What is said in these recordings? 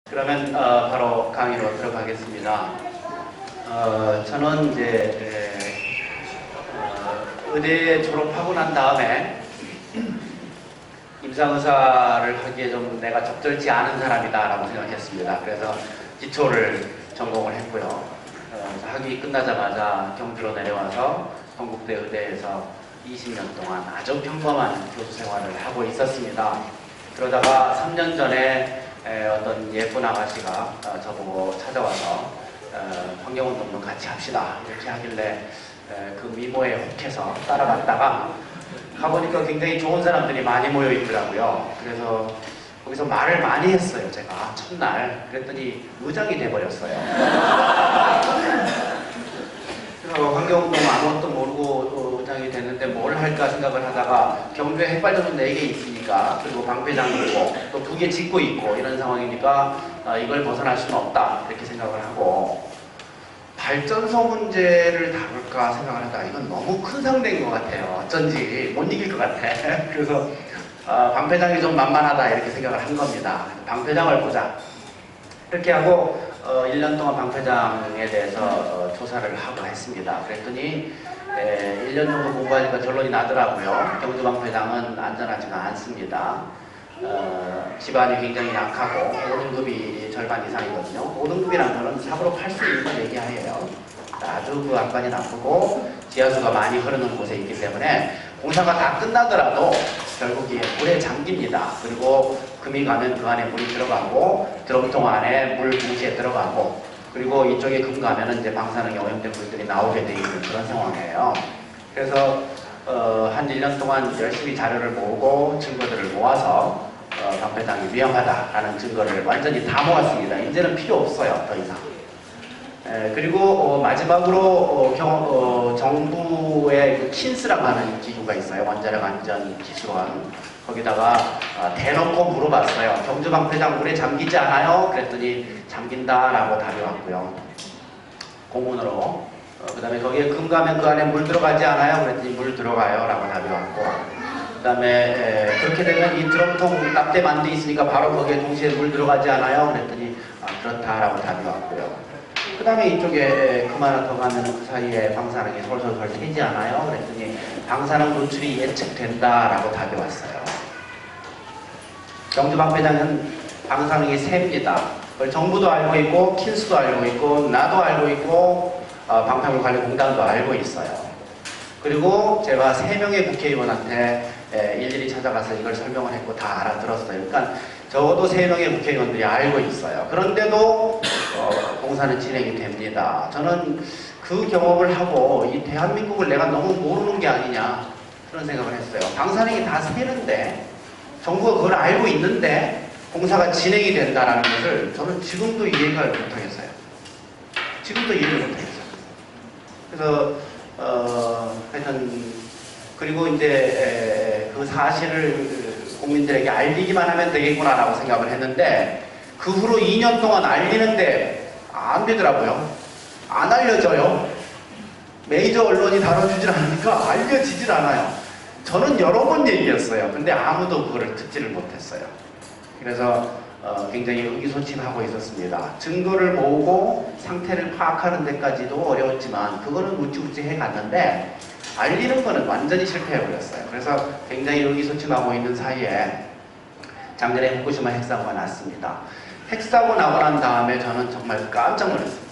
그러면 바로 강의로 들어가겠습니다. 저는 이제 의대 졸업하고 난 다음에 임상의사를 하기에 좀 내가 적절치 않은 사람이다라고 생각했습니다. 그래서 기초를 전공을 했고요. 학위 끝나자마자 경주로 내려와서 건국대 의대에서 20년 동안 아주 평범한 교수 생활을 하고 있었습니다. 그러다가 3년 전에 어떤 예쁜 아가씨가 저보고 찾아와서 환경운동도 같이 합시다 이렇게 하길래 그 미모에 혹해서 따라갔다가 가보니까 굉장히 좋은 사람들이 많이 모여 있더라고요. 그래서 거기서 말을 많이 했어요. 제가 첫날 그랬더니 의장이 돼버렸어요. 그래서 환경운동 아무것도 모르고 의장이 됐는데 뭘 할까 생각을 하다가 경주에 핵발전소 4개 있으니까, 그리고 방패장이 있고 또 2개 짓고 있고 이런 상황이니까 이걸 벗어날 수는 없다 이렇게 생각을 하고, 발전소 문제를 다룰까 생각을 하다가 이건 너무 큰 상대인 것 같아요. 어쩐지 못 이길 것 같아. 그래서 방패장이 좀 만만하다 이렇게 생각을 한 겁니다. 방패장을 보자 이렇게 하고 1년 동안 방패장에 대해서 조사를 하고 했습니다. 그랬더니 1년 정도 공부하니까 결론이 나더라고요. 경주 방패장은 안전하지가 않습니다. 집안이 굉장히 약하고 5등급이 절반 이상이거든요. 5등급이라는 거는 삽으로 팔 수 있는 걸 얘기해요. 아주 그 안반이 나쁘고 지하수가 많이 흐르는 곳에 있기 때문에 공사가 다 끝나더라도 결국에 물에 잠깁니다. 그리고 금이 가면 그 안에 물이 들어가고 드럼통 안에 물 동시에 들어가고, 그리고 이쪽에 금 가면은 이제 방사능에 오염된 물들이 나오게 돼 있는 그런 상황이에요. 그래서 한 1년 동안 열심히 자료를 모으고 증거들을 모아서 방패장이 위험하다라는 증거를 완전히 다 모았습니다. 이제는 필요 없어요, 더 이상. 그리고 마지막으로 정부의 그 킨스라고 하는 기구가 있어요. 원자력 안전 기술원. 거기다가 대놓고 물어봤어요. 경주 방패장 물에 잠기지 않아요? 그랬더니 잠긴다라고 답이 왔고요. 공문으로. 그 다음에 거기에 금 가면 그 안에 물 들어가지 않아요? 그랬더니 물 들어가요 라고 답이 왔고, 그 다음에 그렇게 되면 이 드럼통 납대 만돼 있으니까 바로 거기에 동시에 물 들어가지 않아요? 그랬더니 그렇다라고 답이 왔고요. 그 다음에 이쪽에 금 하나 더 가면 그 사이에 방사능이 솔솔솔 새지 않아요? 그랬더니 방사능 노출이 예측된다라고 답이 왔어요. 경주 방패장은 방사능이 셉니다. 그걸 정부도 알고 있고 킨스도 알고 있고 나도 알고 있고 방탄국관리공단도 알고 있어요. 그리고 제가 3명의 국회의원한테 일일이 찾아가서 이걸 설명을 했고 다 알아들었어요. 그러니까 적어도 3명의 국회의원들이 알고 있어요. 그런데도 공사는 진행이 됩니다. 저는 그 경험을 하고 이 대한민국을 내가 너무 모르는 게 아니냐 그런 생각을 했어요. 방사능이 다 새는데 정부가 그걸 알고 있는데 공사가 진행이 된다는 것을 저는 지금도 이해가 못하겠어요. 지금도 이해를 못하겠어요. 그래서 하여튼 그리고 이제 그 사실을 국민들에게 알리기만 하면 되겠구나라고 생각을 했는데, 그 후로 2년 동안 알리는데 안 되더라고요. 안 알려져요. 메이저 언론이 다뤄주질 않으니까 알려지질 않아요. 저는 여러 번 얘기했어요. 근데 아무도 그거를 듣지를 못했어요. 그래서 굉장히 의기소침하고 있었습니다. 증거를 모으고 상태를 파악하는 데까지도 어려웠지만 그거는 우찌우찌 해갔는데 알리는 거는 완전히 실패해버렸어요. 그래서 굉장히 의기소침하고 있는 사이에 작년에 후쿠시마 핵사고가 났습니다. 핵사고 나고 난 다음에 저는 정말 깜짝 놀랐습니다.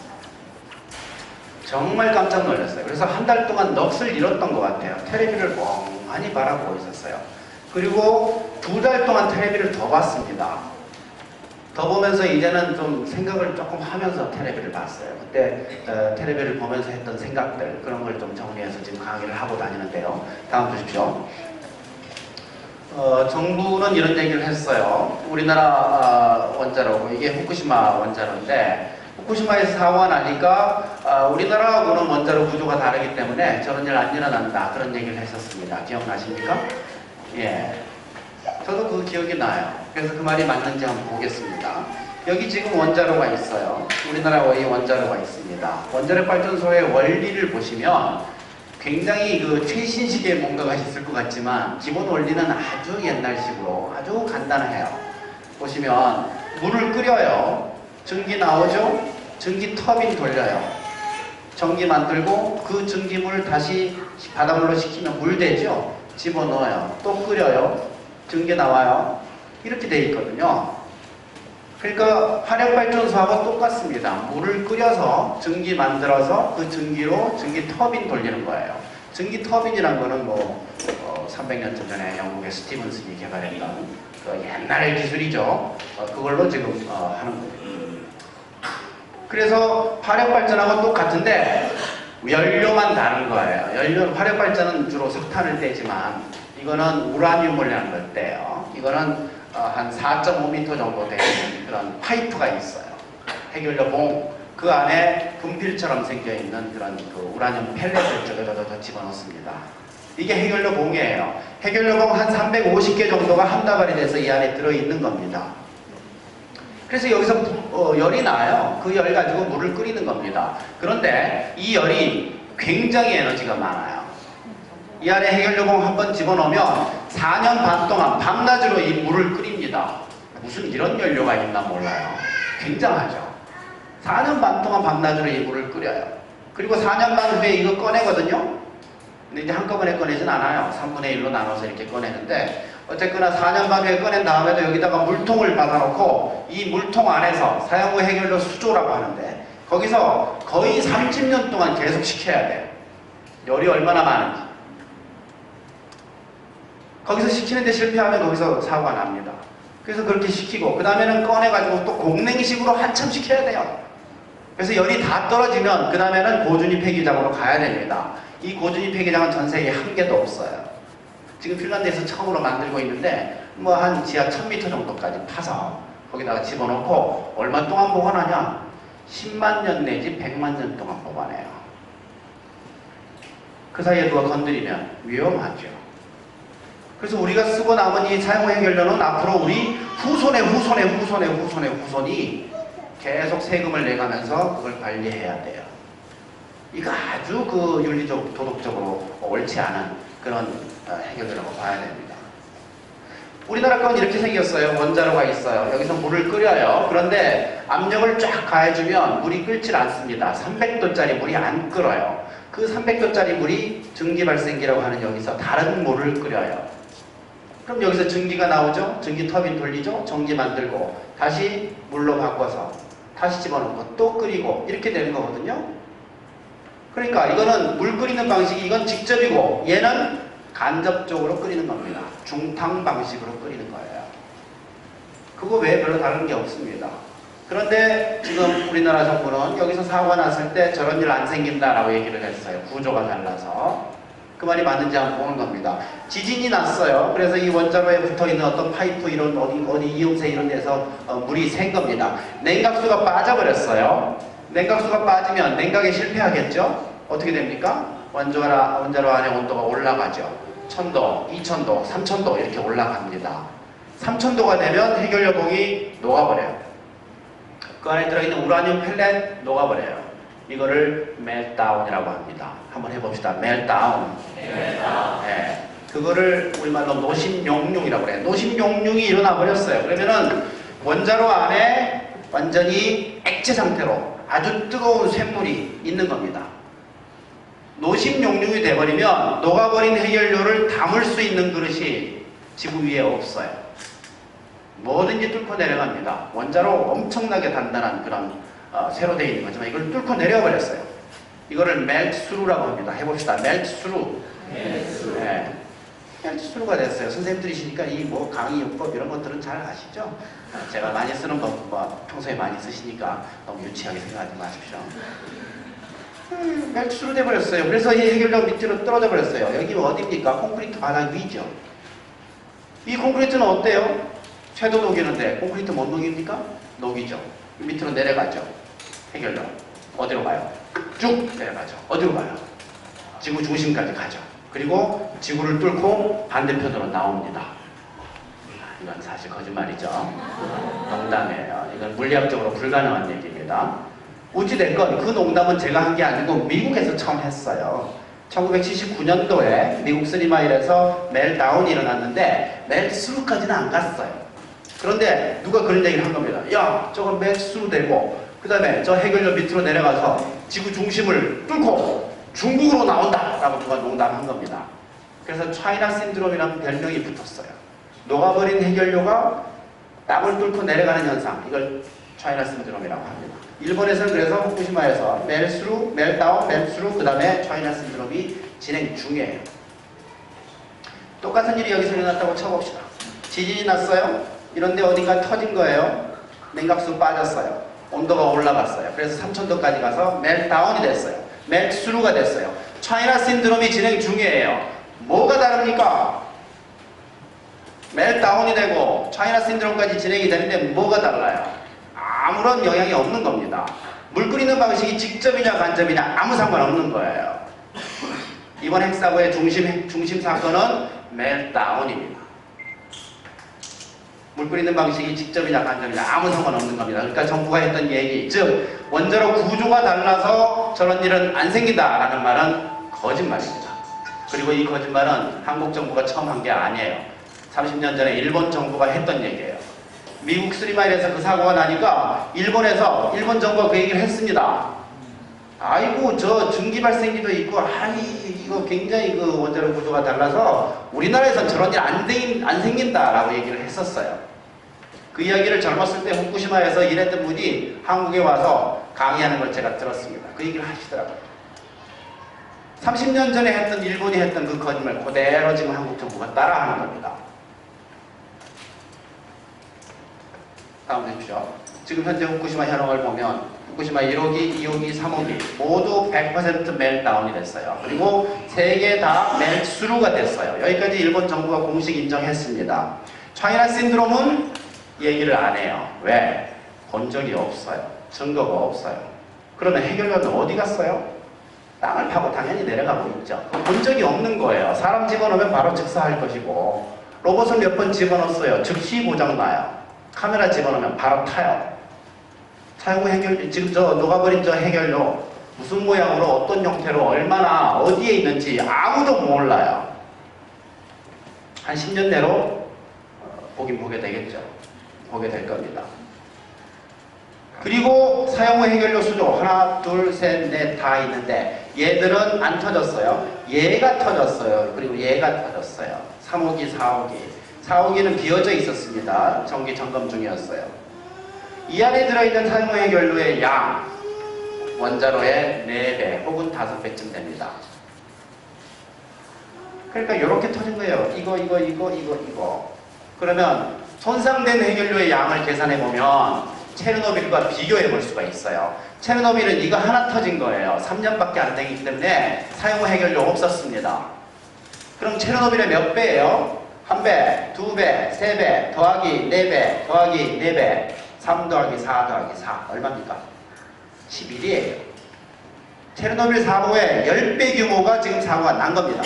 정말 깜짝 놀랐어요. 그래서 한 달 동안 넋을 잃었던 것 같아요. 텔레비를 멍하니 바라보고 있었어요. 그리고 2달 동안 텔레비를 더 봤습니다. 더 보면서 이제는 좀 생각을 조금 하면서 텔레비를 봤어요. 그때 텔레비를 보면서 했던 생각들, 그런 걸 좀 정리해서 지금 강의를 하고 다니는데요. 다음 보십시오. 정부는 이런 얘기를 했어요. 우리나라 원자로고 이게 후쿠시마 원자로인데 후쿠시마에서 사고가 나니까 우리나라하고는 원자로 구조가 다르기 때문에 저런 일 안 일어난다, 그런 얘기를 했었습니다. 기억나십니까? 예. 저도 그 기억이 나요. 그래서 그 말이 맞는지 한번 보겠습니다. 여기 지금 원자로가 있어요. 우리나라의 원자로가 있습니다. 원자력 발전소의 원리를 보시면 굉장히 그 최신식의 뭔가가 있을 것 같지만 기본 원리는 아주 옛날식으로 아주 간단해요. 보시면 물을 끓여요. 전기 나오죠? 전기 터빈 돌려요. 전기 만들고 그 전기물 다시 바닷물로 식히면 물 되죠? 집어넣어요. 또 끓여요. 전기 나와요. 이렇게 돼 있거든요. 그러니까 화력발전소하고 똑같습니다. 물을 끓여서 전기 만들어서 그 전기로 전기 터빈 돌리는 거예요. 전기 터빈이란 거는 300년 전에 영국의 스티븐슨이 개발했던 그 옛날 기술이죠. 그걸로 지금 하는 거예요. 그래서 화력발전하고 똑같은데 연료만 다른 거예요. 화력발전은 주로 석탄을 떼지만 이거는 우라늄을 내는 걸 떼요. 이거는 한 4.5m 정도 되는 그런 파이프가 있어요. 해결료 봉, 그 안에 분필처럼 생겨있는 그런 그 우라늄 펠렛을 더 집어넣습니다. 이게 해결료 봉이에요. 해결료 봉 한 350개 정도가 한 다발이 돼서 이 안에 들어있는 겁니다. 그래서 여기서 열이 나요. 그 열 가지고 물을 끓이는 겁니다. 그런데 이 열이 굉장히 에너지가 많아요. 이 안에 해결료봉 한번 집어넣으면 4년 반 동안 밤낮으로 이 물을 끓입니다. 무슨 이런 연료가 있나 몰라요. 굉장하죠. 4년 반 동안 밤낮으로 이 물을 끓여요. 그리고 4년 반 후에 이거 꺼내거든요. 근데 이제 한꺼번에 꺼내진 않아요. 3분의 1로 나눠서 이렇게 꺼내는데 어쨌거나 4년 반 후에 꺼낸 다음에도 여기다가 물통을 받아놓고 이 물통 안에서 사용 후 해결료 수조라고 하는데 거기서 거의 30년 동안 계속 식혀야 돼요. 열이 얼마나 많은지. 거기서 식히는데 실패하면 거기서 사고가 납니다. 그래서 그렇게 식히고 그 다음에는 꺼내가지고 또 공냉식으로 한참 식혀야 돼요. 그래서 열이 다 떨어지면 그 다음에는 고준위 폐기장으로 가야 됩니다. 이 고준위 폐기장은 전 세계에 한 개도 없어요. 지금 핀란드에서 처음으로 만들고 있는데 한 지하 1000m 정도까지 파서 거기다가 집어넣고 얼마 동안 보관하냐? 10만 년 내지 100만 년 동안 보관해요. 그 사이에 누가 건드리면 위험하죠. 그래서 우리가 쓰고 남은 이 사용 해결료는 앞으로 우리 후손의 후손이 계속 세금을 내가면서 그걸 관리해야 돼요. 이거 아주 그 윤리적, 도덕적으로 옳지 않은 그런 해결료라고 봐야 됩니다. 우리나라 건 이렇게 생겼어요. 원자로가 있어요. 여기서 물을 끓여요. 그런데 압력을 쫙 가해주면 물이 끓질 않습니다. 300도짜리 물이 안 끓어요. 그 300도짜리 물이 전기발생기라고 하는 여기서 다른 물을 끓여요. 그럼 여기서 전기가 나오죠? 전기 터빈 돌리죠? 전기 만들고 다시 물로 바꿔서 다시 집어넣고 또 끓이고 이렇게 되는 거거든요. 그러니까 이거는 물 끓이는 방식이 이건 직접이고 얘는 간접적으로 끓이는 겁니다. 중탕 방식으로 끓이는 거예요. 그거 외에 별로 다른 게 없습니다. 그런데 지금 우리나라 정부는 여기서 사고가 났을 때 저런 일 안 생긴다라고 얘기를 했어요. 구조가 달라서. 그 말이 맞는지 한번 보는 겁니다. 지진이 났어요. 그래서 이 원자로에 붙어있는 어떤 파이프 이런 어디 이음새 이런 데서 물이 샌 겁니다. 냉각수가 빠져버렸어요. 냉각수가 빠지면 냉각에 실패하겠죠? 어떻게 됩니까? 원자로 안에 온도가 올라가죠. 1000도, 2000도, 3000도 이렇게 올라갑니다. 3000도가 되면 해결료봉이 녹아버려요. 그 안에 들어있는 우라늄 펠렛 녹아버려요. 이거를 멜트다운이라고 합니다. 한번 해봅시다. 멜트다운. 네. 그거를 우리말로 노심용융이라고 그래요. 노심용융이 일어나 버렸어요. 그러면은 원자로 안에 완전히 액체 상태로 아주 뜨거운 쇳물이 있는 겁니다. 노심용융이 돼버리면 녹아버린 해결료를 담을 수 있는 그릇이 지구 위에 없어요. 뭐든지 뚫고 내려갑니다. 원자로 엄청나게 단단한 그런 새로 되어 있는 거지만 이걸 뚫고 내려버렸어요. 이거를 멜트스루라고 합니다. 해봅시다. 멜트스루. 네. 멜트스루가 됐어요. 선생님들이시니까 이 강의요법 이런 것들은 잘 아시죠? 제가 많이 쓰는 법 평소에 많이 쓰시니까 너무 유치하게 생각하지 마십시오. 멜트스루 돼버렸어요. 그래서 이 해결료 밑으로 떨어져 버렸어요. 여기 어디입니까? 콘크리트 바닥 위죠. 이 콘크리트는 어때요? 쇠도 녹이는데 콘크리트 못 녹입니까? 녹이죠. 밑으로 내려가죠. 해결료. 어디로 가요? 쭉 내려가죠. 어디로 가요? 지구 중심까지 가죠. 그리고 지구를 뚫고 반대편으로 나옵니다. 이건 사실 거짓말이죠. 농담이에요. 이건 물리학적으로 불가능한 얘기입니다. 어찌됐건 그 농담은 제가 한 게 아니고 미국에서 처음 했어요. 1979년도에 미국 3마일에서 멜트다운이 일어났는데 멜트스루까지는 안 갔어요. 그런데 누가 그런 얘기를 한 겁니다. 야, 저건 맥수로 되고 그 다음에 저 해결료 밑으로 내려가서 지구 중심을 뚫고 중국으로 나온다 라고 누가 농담한 겁니다. 그래서 차이나 신드롬이라는 별명이 붙었어요. 녹아버린 해결료가 땅을 뚫고 내려가는 현상, 이걸 차이나 신드롬이라고 합니다. 일본에서는 그래서 후쿠시마에서 멜스루, 멜다운, 멜스루, 그 다음에 차이나 신드롬이 진행 중이에요. 똑같은 일이 여기서 일어났다고 쳐봅시다. 지진이 났어요. 이런데 어딘가 터진 거예요. 냉각수 빠졌어요. 온도가 올라갔어요. 그래서 3000도까지 가서 멜다운이 됐어요. 멜스루가 됐어요. 차이나 신드롬이 진행 중이에요. 뭐가 다릅니까? 멜다운이 되고 차이나 신드롬까지 진행이 되는데 뭐가 달라요? 아무런 영향이 없는 겁니다. 물 끓이는 방식이 직접이냐 간접이냐 아무 상관없는 거예요. 이번 핵사고의 중심 사건은 멜다운입니다. 물 끓이는 방식이 직접이냐 간접이냐 아무 상관없는 겁니다. 그러니까 정부가 했던 얘기, 즉 원자로 구조가 달라서 저런 일은 안 생긴다라는 말은 거짓말입니다. 그리고 이 거짓말은 한국 정부가 처음 한 게 아니에요. 30년 전에 일본 정부가 했던 얘기예요. 미국 스리마일에서 그 사고가 나니까 일본 정부가 그 얘기를 했습니다. 아이고 저 중기 발생기도 있고 아니 이거 굉장히 그 원자로 구조가 달라서 우리나라에선 저런 일 안 생긴다라고 얘기를 했었어요. 그 이야기를 젊었을 때 후쿠시마에서 일했던 분이 한국에 와서 강의하는 걸 제가 들었습니다. 그 얘기를 하시더라고요. 30년 전에 했던 일본이 했던 그 거짓말 그대로 지금 한국 정부가 따라하는 겁니다. 다음 보십시오. 지금 현재 후쿠시마 현황을 보면 후쿠시마 1호기, 2호기, 3호기 모두 100% 멜다운이 됐어요. 그리고 3개 다 멜수루가 됐어요. 여기까지 일본 정부가 공식 인정했습니다. 차이나 신드롬은 얘기를 안 해요. 왜? 본 적이 없어요. 증거가 없어요. 그러면 해결료는 어디 갔어요? 땅을 파고 당연히 내려가고 있죠. 본 적이 없는 거예요. 사람 집어넣으면 바로 즉사할 것이고 로봇을 몇 번 집어넣었어요. 즉시 고장나요. 카메라 집어넣으면 바로 타요. 사용 후 해결료, 지금 저 녹아버린 저 해결료 무슨 모양으로 어떤 형태로 얼마나 어디에 있는지 아무도 몰라요. 한 10년 내로 보긴 보게 되겠죠. 보게 될 겁니다. 그리고 사용 후 해결료 수조 하나, 둘, 셋, 넷 다 있는데 얘들은 안 터졌어요. 얘가 터졌어요. 그리고 얘가 터졌어요. 3호기, 4호기. 4호기는 비어져 있었습니다. 정기 점검 중이었어요. 이 안에 들어있는 사용 후 해결료의 양 원자로의 4배 혹은 5배쯤 됩니다. 그러니까 이렇게 터진 거예요. 이거. 그러면 손상된 해결료의 양을 계산해 보면 체르노빌과 비교해 볼 수가 있어요. 체르노빌은 이거 하나 터진 거예요. 3년밖에 안 되기 때문에 사용 후 해결료 없었습니다. 그럼 체르노빌의 몇 배예요? 1배, 2배, 3배, 더하기 4배, 더하기 4배, 3 더하기 4 더하기 4 얼마입니까? 11이에요. 체르노빌 사고의 10배 규모가 지금 사고가 난 겁니다.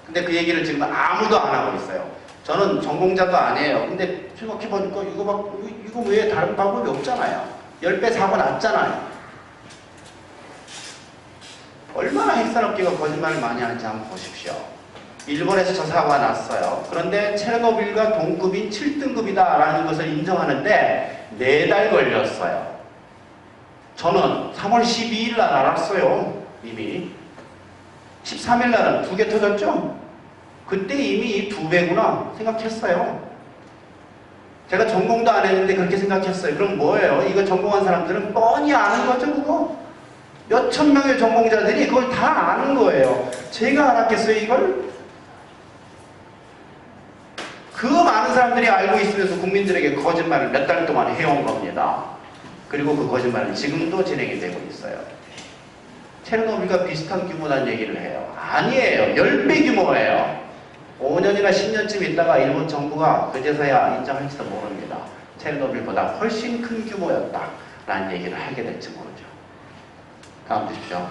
근데 그 얘기를 지금 아무도 안 하고 있어요. 저는 전공자도 아니에요. 근데 생각해보니까 이거 외에 다른 방법이 없잖아요. 10배 사고 났잖아요. 얼마나 핵산업계가 거짓말을 많이 하는지 한번 보십시오. 일본에서 저 사고가 났어요. 그런데 체르노빌과 동급인 7등급이다 라는 것을 인정하는데 4달 걸렸어요. 저는 3월 12일 날 알았어요. 이미 13일 날은 2개 터졌죠? 그때 이미 2배구나 생각했어요. 제가 전공도 안 했는데 그렇게 생각했어요. 그럼 뭐예요? 이거 전공한 사람들은 뻔히 아는 거죠, 그거? 몇천 명의 전공자들이 그걸 다 아는 거예요. 제가 알았겠어요, 이걸? 그 많은 사람들이 알고 있으면서 국민들에게 거짓말을 몇 달 동안 해온 겁니다. 그리고 그 거짓말은 지금도 진행이 되고 있어요. 체르노빌과 비슷한 규모라는 얘기를 해요. 아니에요. 10배 규모예요. 5년이나 10년쯤 있다가 일본 정부가 그제서야 인정할지도 모릅니다. 체르노빌보다 훨씬 큰 규모였다라는 얘기를 하게 될지 모르죠. 다음 주십시오.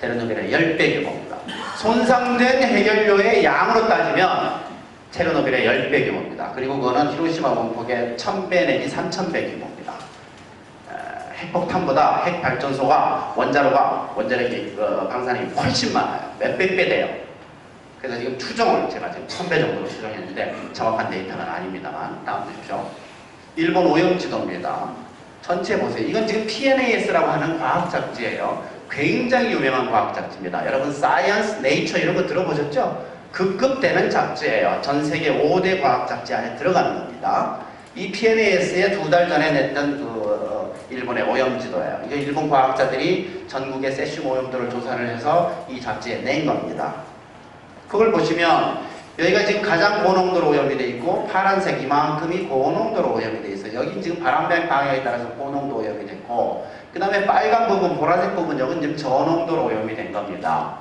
체르노빌의 10배 규모입니다. 손상된 해결료의 양으로 따지면 체르노빌의 10배 규모입니다. 그리고 그거는 히로시마 원폭의 1000배 내지 3000배 규모입니다. 핵폭탄보다 핵발전소가 원자력이 방사능이 훨씬 많아요. 몇백 배 돼요. 그래서 지금 추정을 제가 지금 1000배 정도로 추정했는데 정확한 데이터는 아닙니다만 다음 보십시오. 일본 오염지도입니다. 전체 보세요. 이건 지금 PNAS라고 하는 과학 잡지예요. 굉장히 유명한 과학 잡지입니다. 여러분 사이언스, 네이처 이런 거 들어보셨죠? 급급되는 잡지예요. 전 세계 5대 과학 잡지 안에 들어가는 겁니다. 이 PNAS에 2달 전에 냈던 일본의 오염지도예요. 이게 일본 과학자들이 전국의 세슘 오염도를 조사를 해서 이 잡지에 낸 겁니다. 그걸 보시면 여기가 지금 가장 고농도로 오염이 돼 있고 파란색 이만큼이 고농도로 오염이 돼 있어요. 여기 지금 바람의 방향에 따라서 고농도 오염이 됐고 그 다음에 빨간 부분, 보라색 부분 여기는 지금 저농도로 오염이 된 겁니다.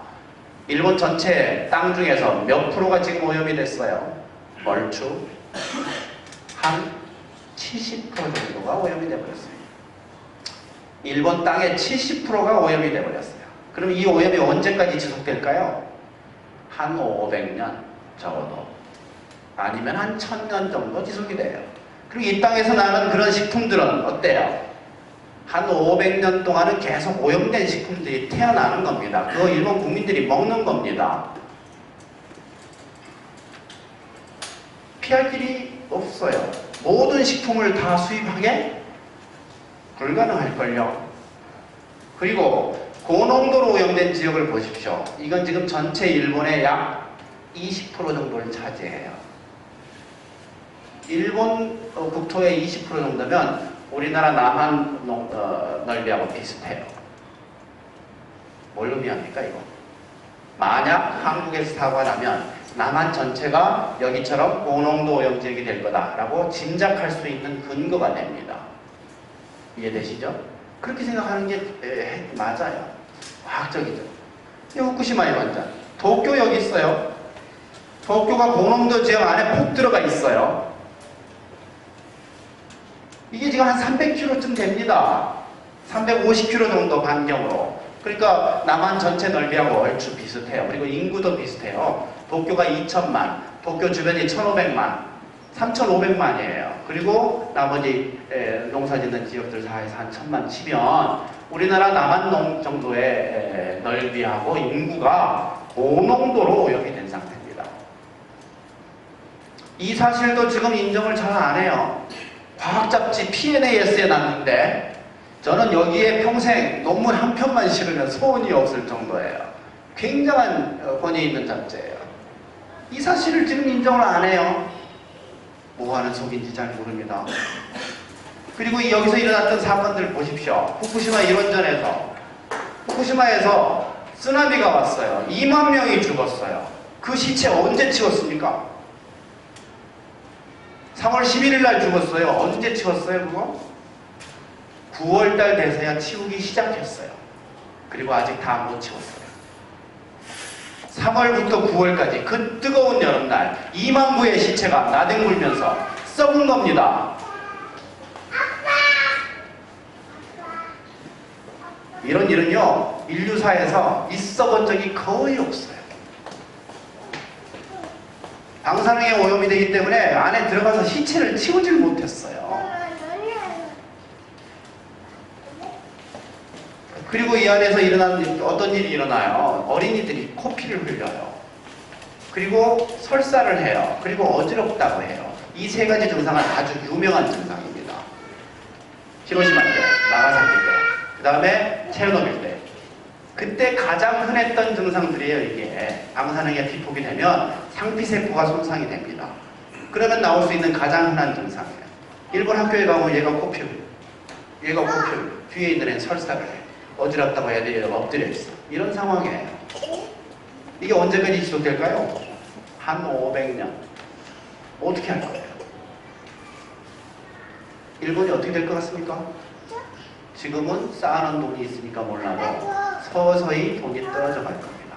일본 전체 땅 중에서 몇 프로가 지금 오염이 됐어요? 얼추 한 70% 정도가 오염이 돼버렸어요. 일본 땅의 70%가 오염이 돼버렸어요. 그럼 이 오염이 언제까지 지속될까요? 한 500년 적어도 아니면 한 1000년 정도 지속이 돼요. 그리고 이 땅에서 나는 그런 식품들은 어때요? 한 500년 동안은 계속 오염된 식품들이 태어나는 겁니다. 그거 일본 국민들이 먹는 겁니다. 피할 길이 없어요. 모든 식품을 다 수입하게 불가능할걸요. 그리고 고농도로 오염된 지역을 보십시오. 이건 지금 전체 일본의 약 20% 정도를 차지해요. 일본 국토의 20% 정도면 우리나라 남한 넓이하고 비슷해요. 뭘 의미합니까 이거? 만약 한국에서 사고가 나면 남한 전체가 여기처럼 고농도 오염 지역이 될 거다라고 짐작할 수 있는 근거가 됩니다. 이해되시죠? 그렇게 생각하는 게 맞아요. 과학적이죠. 이 후쿠시마의 원전. 도쿄 여기 있어요. 도쿄가 고농도 지역 안에 푹 들어가 있어요. 이게 지금 한 300km쯤 됩니다. 350km 정도 반경으로. 그러니까 남한 전체 넓이하고 얼추 비슷해요. 그리고 인구도 비슷해요. 도쿄가 2천만, 도쿄 주변이 1,500만, 3,500만이에요. 그리고 나머지 농사짓는 지역들 사이에서 한 1,000만 치면 우리나라 남한 정도의 넓이하고 인구가 고농도로 오염이 된 상태입니다. 이 사실도 지금 인정을 잘 안 해요. 과학잡지 PNAS에 났는데 저는 여기에 평생 논문 한 편만 실으면 소원이 없을 정도예요. 굉장한 권위 있는 잡지예요. 이 사실을 지금 인정을 안 해요. 뭐 하는 속인지 잘 모릅니다. 그리고 여기서 일어났던 사건들 보십시오. 후쿠시마 일원전에서 후쿠시마에서 쓰나미가 왔어요. 2만 명이 죽었어요. 그 시체 언제 치웠습니까? 3월 11일 날 죽었어요. 언제 치웠어요 그거? 9월달 돼서야 치우기 시작했어요. 그리고 아직 다 못 치웠어요. 3월부터 9월까지 그 뜨거운 여름날 2만 구의 시체가 나뒹굴면서 썩은 겁니다. 이런 일은요 인류사에서 있어 본 적이 거의 없어요. 방사능에 오염이 되기 때문에 안에 들어가서 시체를 치우질 못했어요. 그리고 이 안에서 일어나는 어떤 일이 일어나요? 어린이들이 코피를 흘려요. 그리고 설사를 해요. 그리고 어지럽다고 해요. 이 세 가지 증상은 아주 유명한 증상입니다. 히로시마 때, 나가사키 때, 그 다음에 체르노빌 때. 그때 가장 흔했던 증상들이에요. 이게 방사능에 피폭이 되면 상피세포가 손상이 됩니다. 그러면 나올 수 있는 가장 흔한 증상이에요. 일본 학교에 가면 얘가 코피 흘려, 얘가 코피 흘려, 뒤에 있는 애는 설사를 해. 어지럽다고 해야 돼. 엎드려 있어. 이런 상황이에요. 이게 언제까지 지속될까요? 한 500년. 어떻게 할 거예요? 일본이 어떻게 될 것 같습니까? 지금은 쌓아놓은 돈이 있으니까 몰라도 서서히 돈이 떨어져 갈 겁니다.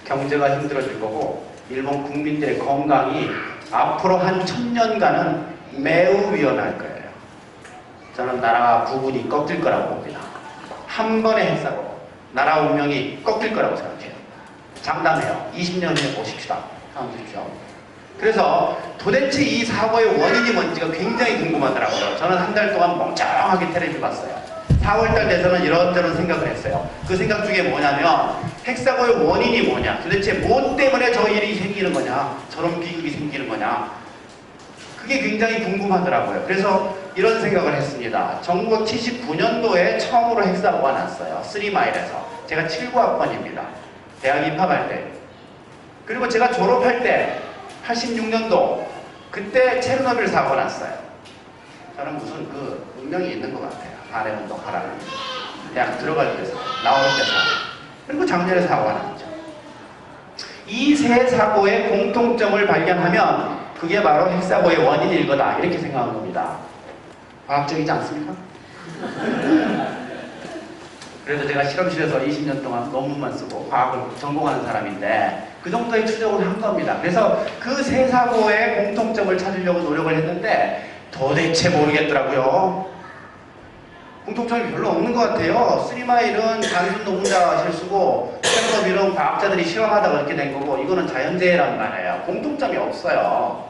경제가 힘들어질 거고 일본 국민들의 건강이 앞으로 한 1000년간은 매우 위험할 거예요. 저는 나라가 부분이 꺾일 거라고 봅니다. 한 번의 핵사고 나라 운명이 꺾일 거라고 생각해요. 장담해요. 20년 후에 보십시다. 한번 보십시오. 그래서 도대체 이 사고의 원인이 뭔지가 굉장히 궁금하더라고요. 저는 한 달 동안 멍청하게 텔레비 봤어요. 4월달 돼서는 이런저런 생각을 했어요. 그 생각 중에 뭐냐면 헥사고의 원인이 뭐냐, 도대체 뭐 때문에 저 일이 생기는 거냐, 저런 비극이 생기는 거냐, 그게 굉장히 궁금하더라고요. 그래서 이런 생각을 했습니다. 1979년도에 처음으로 헥사고가 났어요. 3마일에서. 제가 79학번입니다. 대학 입학할 때. 그리고 제가 졸업할 때 86년도 그때 체르노빌 사고가 났어요. 저는 무슨 그 운명이 있는 것 같아요. 반해운동 하라는. 대학 들어갈 때서, 나올 때서. 그리고 작년에 사고가 났죠. 이 세 사고의 공통점을 발견하면 그게 바로 헥사고의 원인일 거다. 이렇게 생각한 겁니다. 과학적이지 않습니까? 그래서 제가 실험실에서 20년 동안 논문만 쓰고 과학을 전공하는 사람인데 그 정도의 추적을 한 겁니다. 그래서 그 세 사고의 공통점을 찾으려고 노력을 했는데 도대체 모르겠더라고요. 공통점이 별로 없는 것 같아요. 3마일은 단순 노동자 실수고 체르노빌은 과학자들이 실험하다가 그렇게 된 거고 이거는 자연재해란 말이에요. 공통점이 없어요.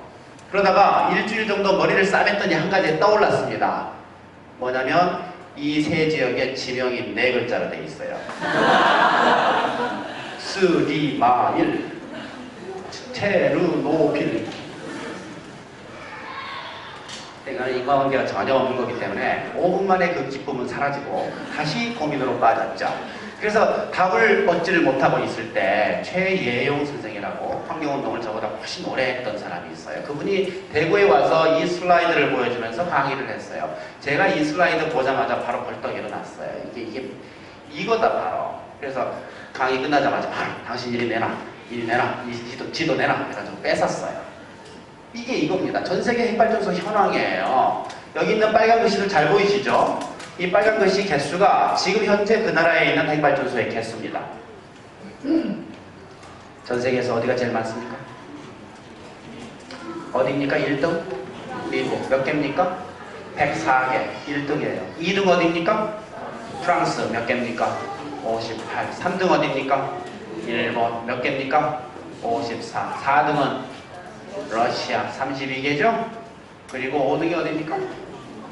그러다가 일주일 정도 머리를 싸맸더니 한 가지 떠올랐습니다. 뭐냐면 이 세 지역에 지명이 4글자로 돼 있어요. 3마일, 체르노빌. 그러니까 인과관계가 전혀 없는 거기 때문에 5분 만에 그 기쁨은 사라지고 다시 고민으로 빠졌죠. 그래서 답을 얻지를 못하고 있을 때 최예용 선생이라고 환경운동을 저보다 훨씬 오래 했던 사람이 있어요. 그분이 대구에 와서 이 슬라이드를 보여주면서 강의를 했어요. 제가 이 슬라이드 보자마자 바로 벌떡 일어났어요. 이게 이거다 바로. 그래서 강의 끝나자마자 바로 당신 이리 내놔, 지도 내놔 해가지고 뺏었어요. 이게 이겁니다. 전 세계 핵발전소 현황이에요. 여기 있는 빨간 글씨들 잘 보이시죠? 이 빨간 글씨 개수가 지금 현재 그 나라에 있는 핵발전소의 개수입니다. 전 세계에서 어디가 제일 많습니까? 어디입니까? 1등? 미국. 몇 개입니까? 104개. 1등이에요. 2등 어디입니까? 프랑스. 몇 개입니까? 58. 3등 어디입니까? 일본. 몇 개입니까? 54. 4등은 러시아 32개죠? 그리고 5등이 어디입니까?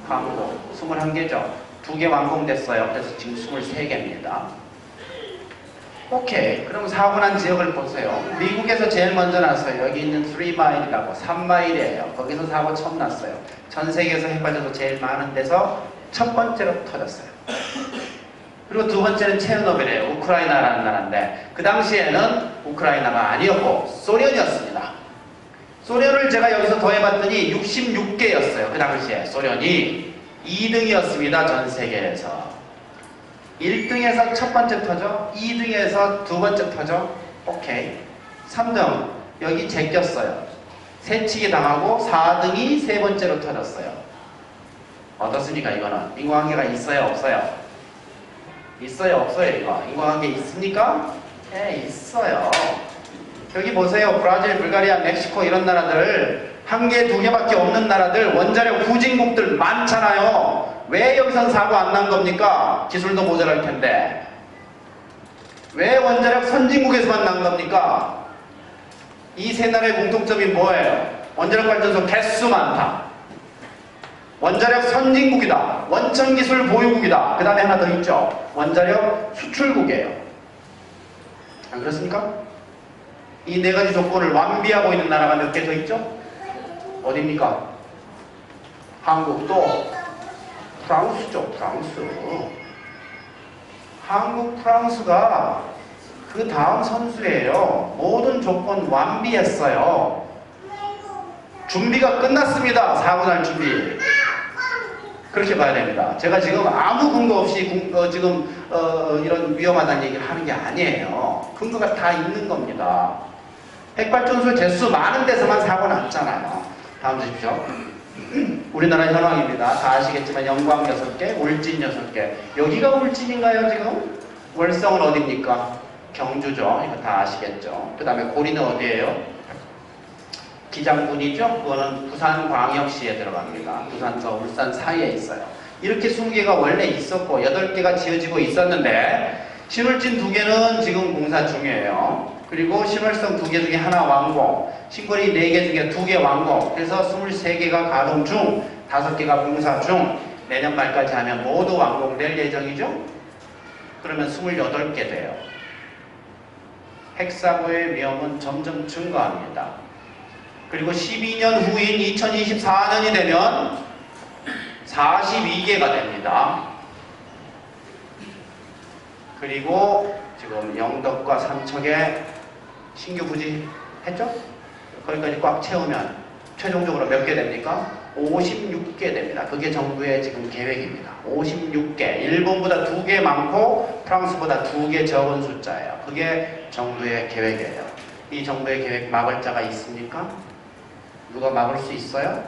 한국 21개죠? 2개 완공됐어요. 그래서 지금 23개입니다. 오케이. 그럼 사고 난 지역을 보세요. 미국에서 제일 먼저 났어요. 여기 있는 3마일이라고 3마일이에요. 거기서 사고 처음 났어요. 전 세계에서 핵발전소 제일 많은 데서 첫 번째로 터졌어요. 그리고 두 번째는 체르노빌이에요. 우크라이나라는 나라인데 그 당시에는 우크라이나가 아니었고 소련이었습니다. 소련을 제가 여기서 더해봤더니 66개였어요. 그 당시에 소련이 2등이었습니다. 전 세계에서. 1등에서 첫 번째 터져, 2등에서 두 번째 터져, 오케이. 3등 여기 제꼈어요. 새치기 당하고 4등이 세 번째로 터졌어요. 어떻습니까? 이거는 인과관계가 있어요? 없어요? 있어요? 없어요? 이거 인과관계 있습니까? 네, 있어요. 여기 보세요. 브라질, 불가리아, 멕시코 이런 나라들 1개, 2개밖에 없는 나라들 원자력 후진국들 많잖아요. 왜 여기선 사고 안 난 겁니까? 기술도 모자랄 텐데. 왜 원자력 선진국에서만 난 겁니까? 이 세 나라의 공통점이 뭐예요? 원자력 발전소 개수 많다. 원자력 선진국이다. 원천기술 보유국이다. 그 다음에 하나 더 있죠. 원자력 수출국이에요. 안 그렇습니까? 이 네 가지 조건을 완비하고 있는 나라가 몇 개 더 있죠? 어디입니까? 한국 또 프랑스죠. 프랑스. 한국, 프랑스가 그 다음 선수예요. 모든 조건 완비했어요. 준비가 끝났습니다. 사고 날 준비. 그렇게 봐야 됩니다. 제가 지금 아무 근거 없이 이런 위험하다는 얘기를 하는 게 아니에요. 근거가 다 있는 겁니다. 핵발전소 개수 많은 데서만 사고 났잖아요. 다음 주십시오. 우리나라 현황입니다. 다 아시겠지만 영광 6개, 울진 6개. 여기가 울진인가요 지금? 월성은 어디입니까? 경주죠. 이거 다 아시겠죠. 그 다음에 고리는 어디예요? 기장군이죠. 그거는 부산광역시에 들어갑니다. 부산과 울산 사이에 있어요. 이렇게 20개가 원래 있었고 8개가 지어지고 있었는데 신울진 2개는 지금 공사 중이에요. 그리고 신월성 2개 중에 하나 완공, 신고리 4개 중에 2개 완공, 그래서 23개가 가동 중, 5개가 공사 중, 내년 말까지 하면 모두 완공될 예정이죠? 그러면 28개 돼요. 핵사고의 위험은 점점 증가합니다. 그리고 12년 후인 2024년이 되면 42개가 됩니다. 그리고 지금 영덕과 삼척에 신규 부지 했죠? 거기까지 꽉 채우면 최종적으로 몇 개 됩니까? 56개 됩니다. 그게 정부의 지금 계획입니다. 56개. 일본보다 2개 많고 프랑스보다 2개 적은 숫자예요. 그게 정부의 계획이에요. 이 정부의 계획 막을 자가 있습니까? 누가 막을 수 있어요?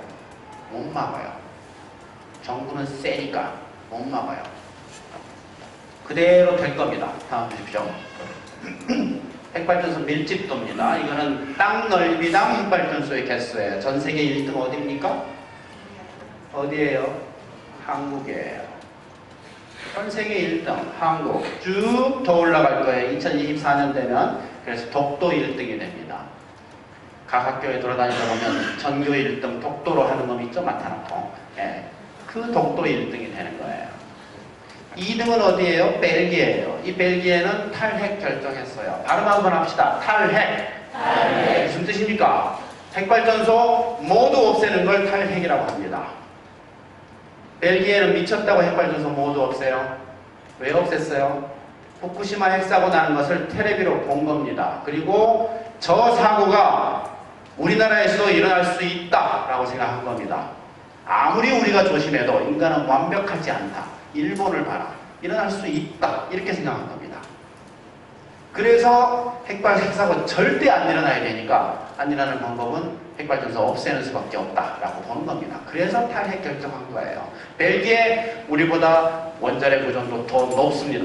못 막아요. 정부는 세니까 못 막아요. 그대로 될 겁니다. 다음 보십시오. 핵발전소 밀집도입니다. 이거는 땅 넓이당 핵발전소의 개수예요. 전 세계 1등 어디입니까? 어디예요? 한국이에요. 전 세계 1등 한국. 쭉 더 올라갈 거예요. 2024년 되면. 그래서 독도 1등이 됩니다. 각 학교에 돌아다니다 보면 전교 1등 독도로 하는 놈 있죠? 나타나고. 예. 그 독도 1등이 되는 거예요. 2등은 어디예요? 벨기에예요. 이 벨기에는 탈핵 결정했어요. 발음 한번 합시다. 탈핵. 탈핵. 무슨 뜻입니까? 핵발전소 모두 없애는 걸 탈핵이라고 합니다. 벨기에는 미쳤다고 핵발전소 모두 없애요. 왜 없앴어요? 후쿠시마 핵사고 나는 것을 텔레비로 본 겁니다. 그리고 저 사고가 우리나라에서도 일어날 수 있다라고 생각한 겁니다. 아무리 우리가 조심해도 인간은 완벽하지 않다. 일본을 봐라. 일어날 수 있다. 이렇게 생각한 겁니다. 그래서 핵사고 절대 안 일어나야 되니까 안 일어나는 방법은 핵발전소 없애는 수밖에 없다라고 보는 겁니다. 그래서 탈핵 결정한 거예요. 벨기에 우리보다 원자력 보존도 더 높습니다.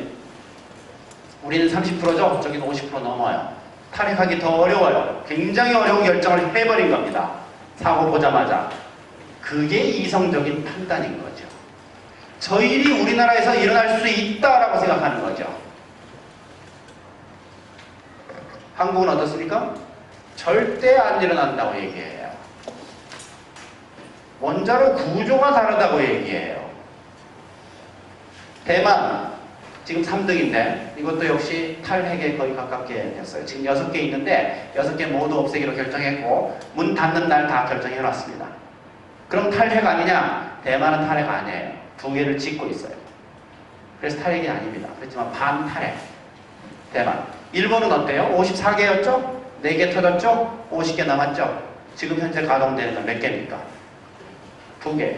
우리는 30%죠. 저기는 50% 넘어요. 탈핵하기 더 어려워요. 굉장히 어려운 결정을 해버린 겁니다. 사고 보자마자. 그게 이성적인 판단인 거죠. 저 일이 우리나라에서 일어날 수 있다라고 생각하는 거죠. 한국은 어떻습니까? 절대 안 일어난다고 얘기해요. 원자로 구조가 다르다고 얘기해요. 대만 지금 3등인데 이것도 역시 탈핵에 거의 가깝게 됐어요. 지금 6개 있는데 6개 모두 없애기로 결정했고 문 닫는 날 다 결정해놨습니다. 그럼 탈핵 아니냐? 대만은 탈핵 아니에요. 2개를 짓고 있어요. 그래서 탈핵이 아닙니다. 그렇지만 반탈핵. 대만. 일본은 어때요? 54개였죠? 4개 터졌죠? 50개 남았죠? 지금 현재 가동되는 건 몇 개입니까? 2개.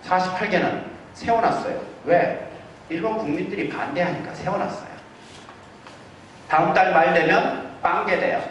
48개는 세워놨어요. 왜? 일본 국민들이 반대하니까 세워놨어요. 다음 달 말 되면 빵개돼요.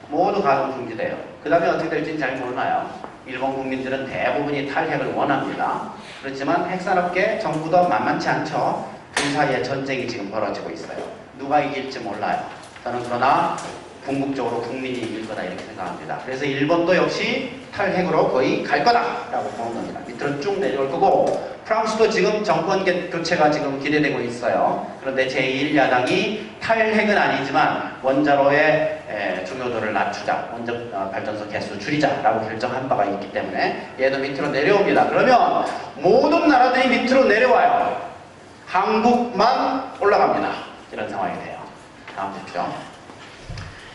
모두 가동 중지돼요. 그 다음에 어떻게 될지는 잘 몰라요. 일본 국민들은 대부분이 탈핵을 원합니다. 그렇지만 핵산업계 정부도 만만치 않죠. 그 사이에 전쟁이 지금 벌어지고 있어요. 누가 이길지 몰라요. 저는 그러나 궁극적으로 국민이 이길 거다 이렇게 생각합니다. 그래서 일본도 역시 탈핵으로 거의 갈 거다라고 보는 겁니다. 밑으로 쭉 내려올 거고 프랑스도 지금 정권 교체가 지금 기대되고 있어요. 그런데 제1야당이 탈핵은 아니지만 원자로의 중요도를 낮추자, 발전소 개수 줄이자라고 결정한 바가 있기 때문에 얘도 밑으로 내려옵니다. 그러면 모든 나라들이 밑으로 내려와요. 한국만 올라갑니다. 이런 상황이 돼요. 다음 보십시오.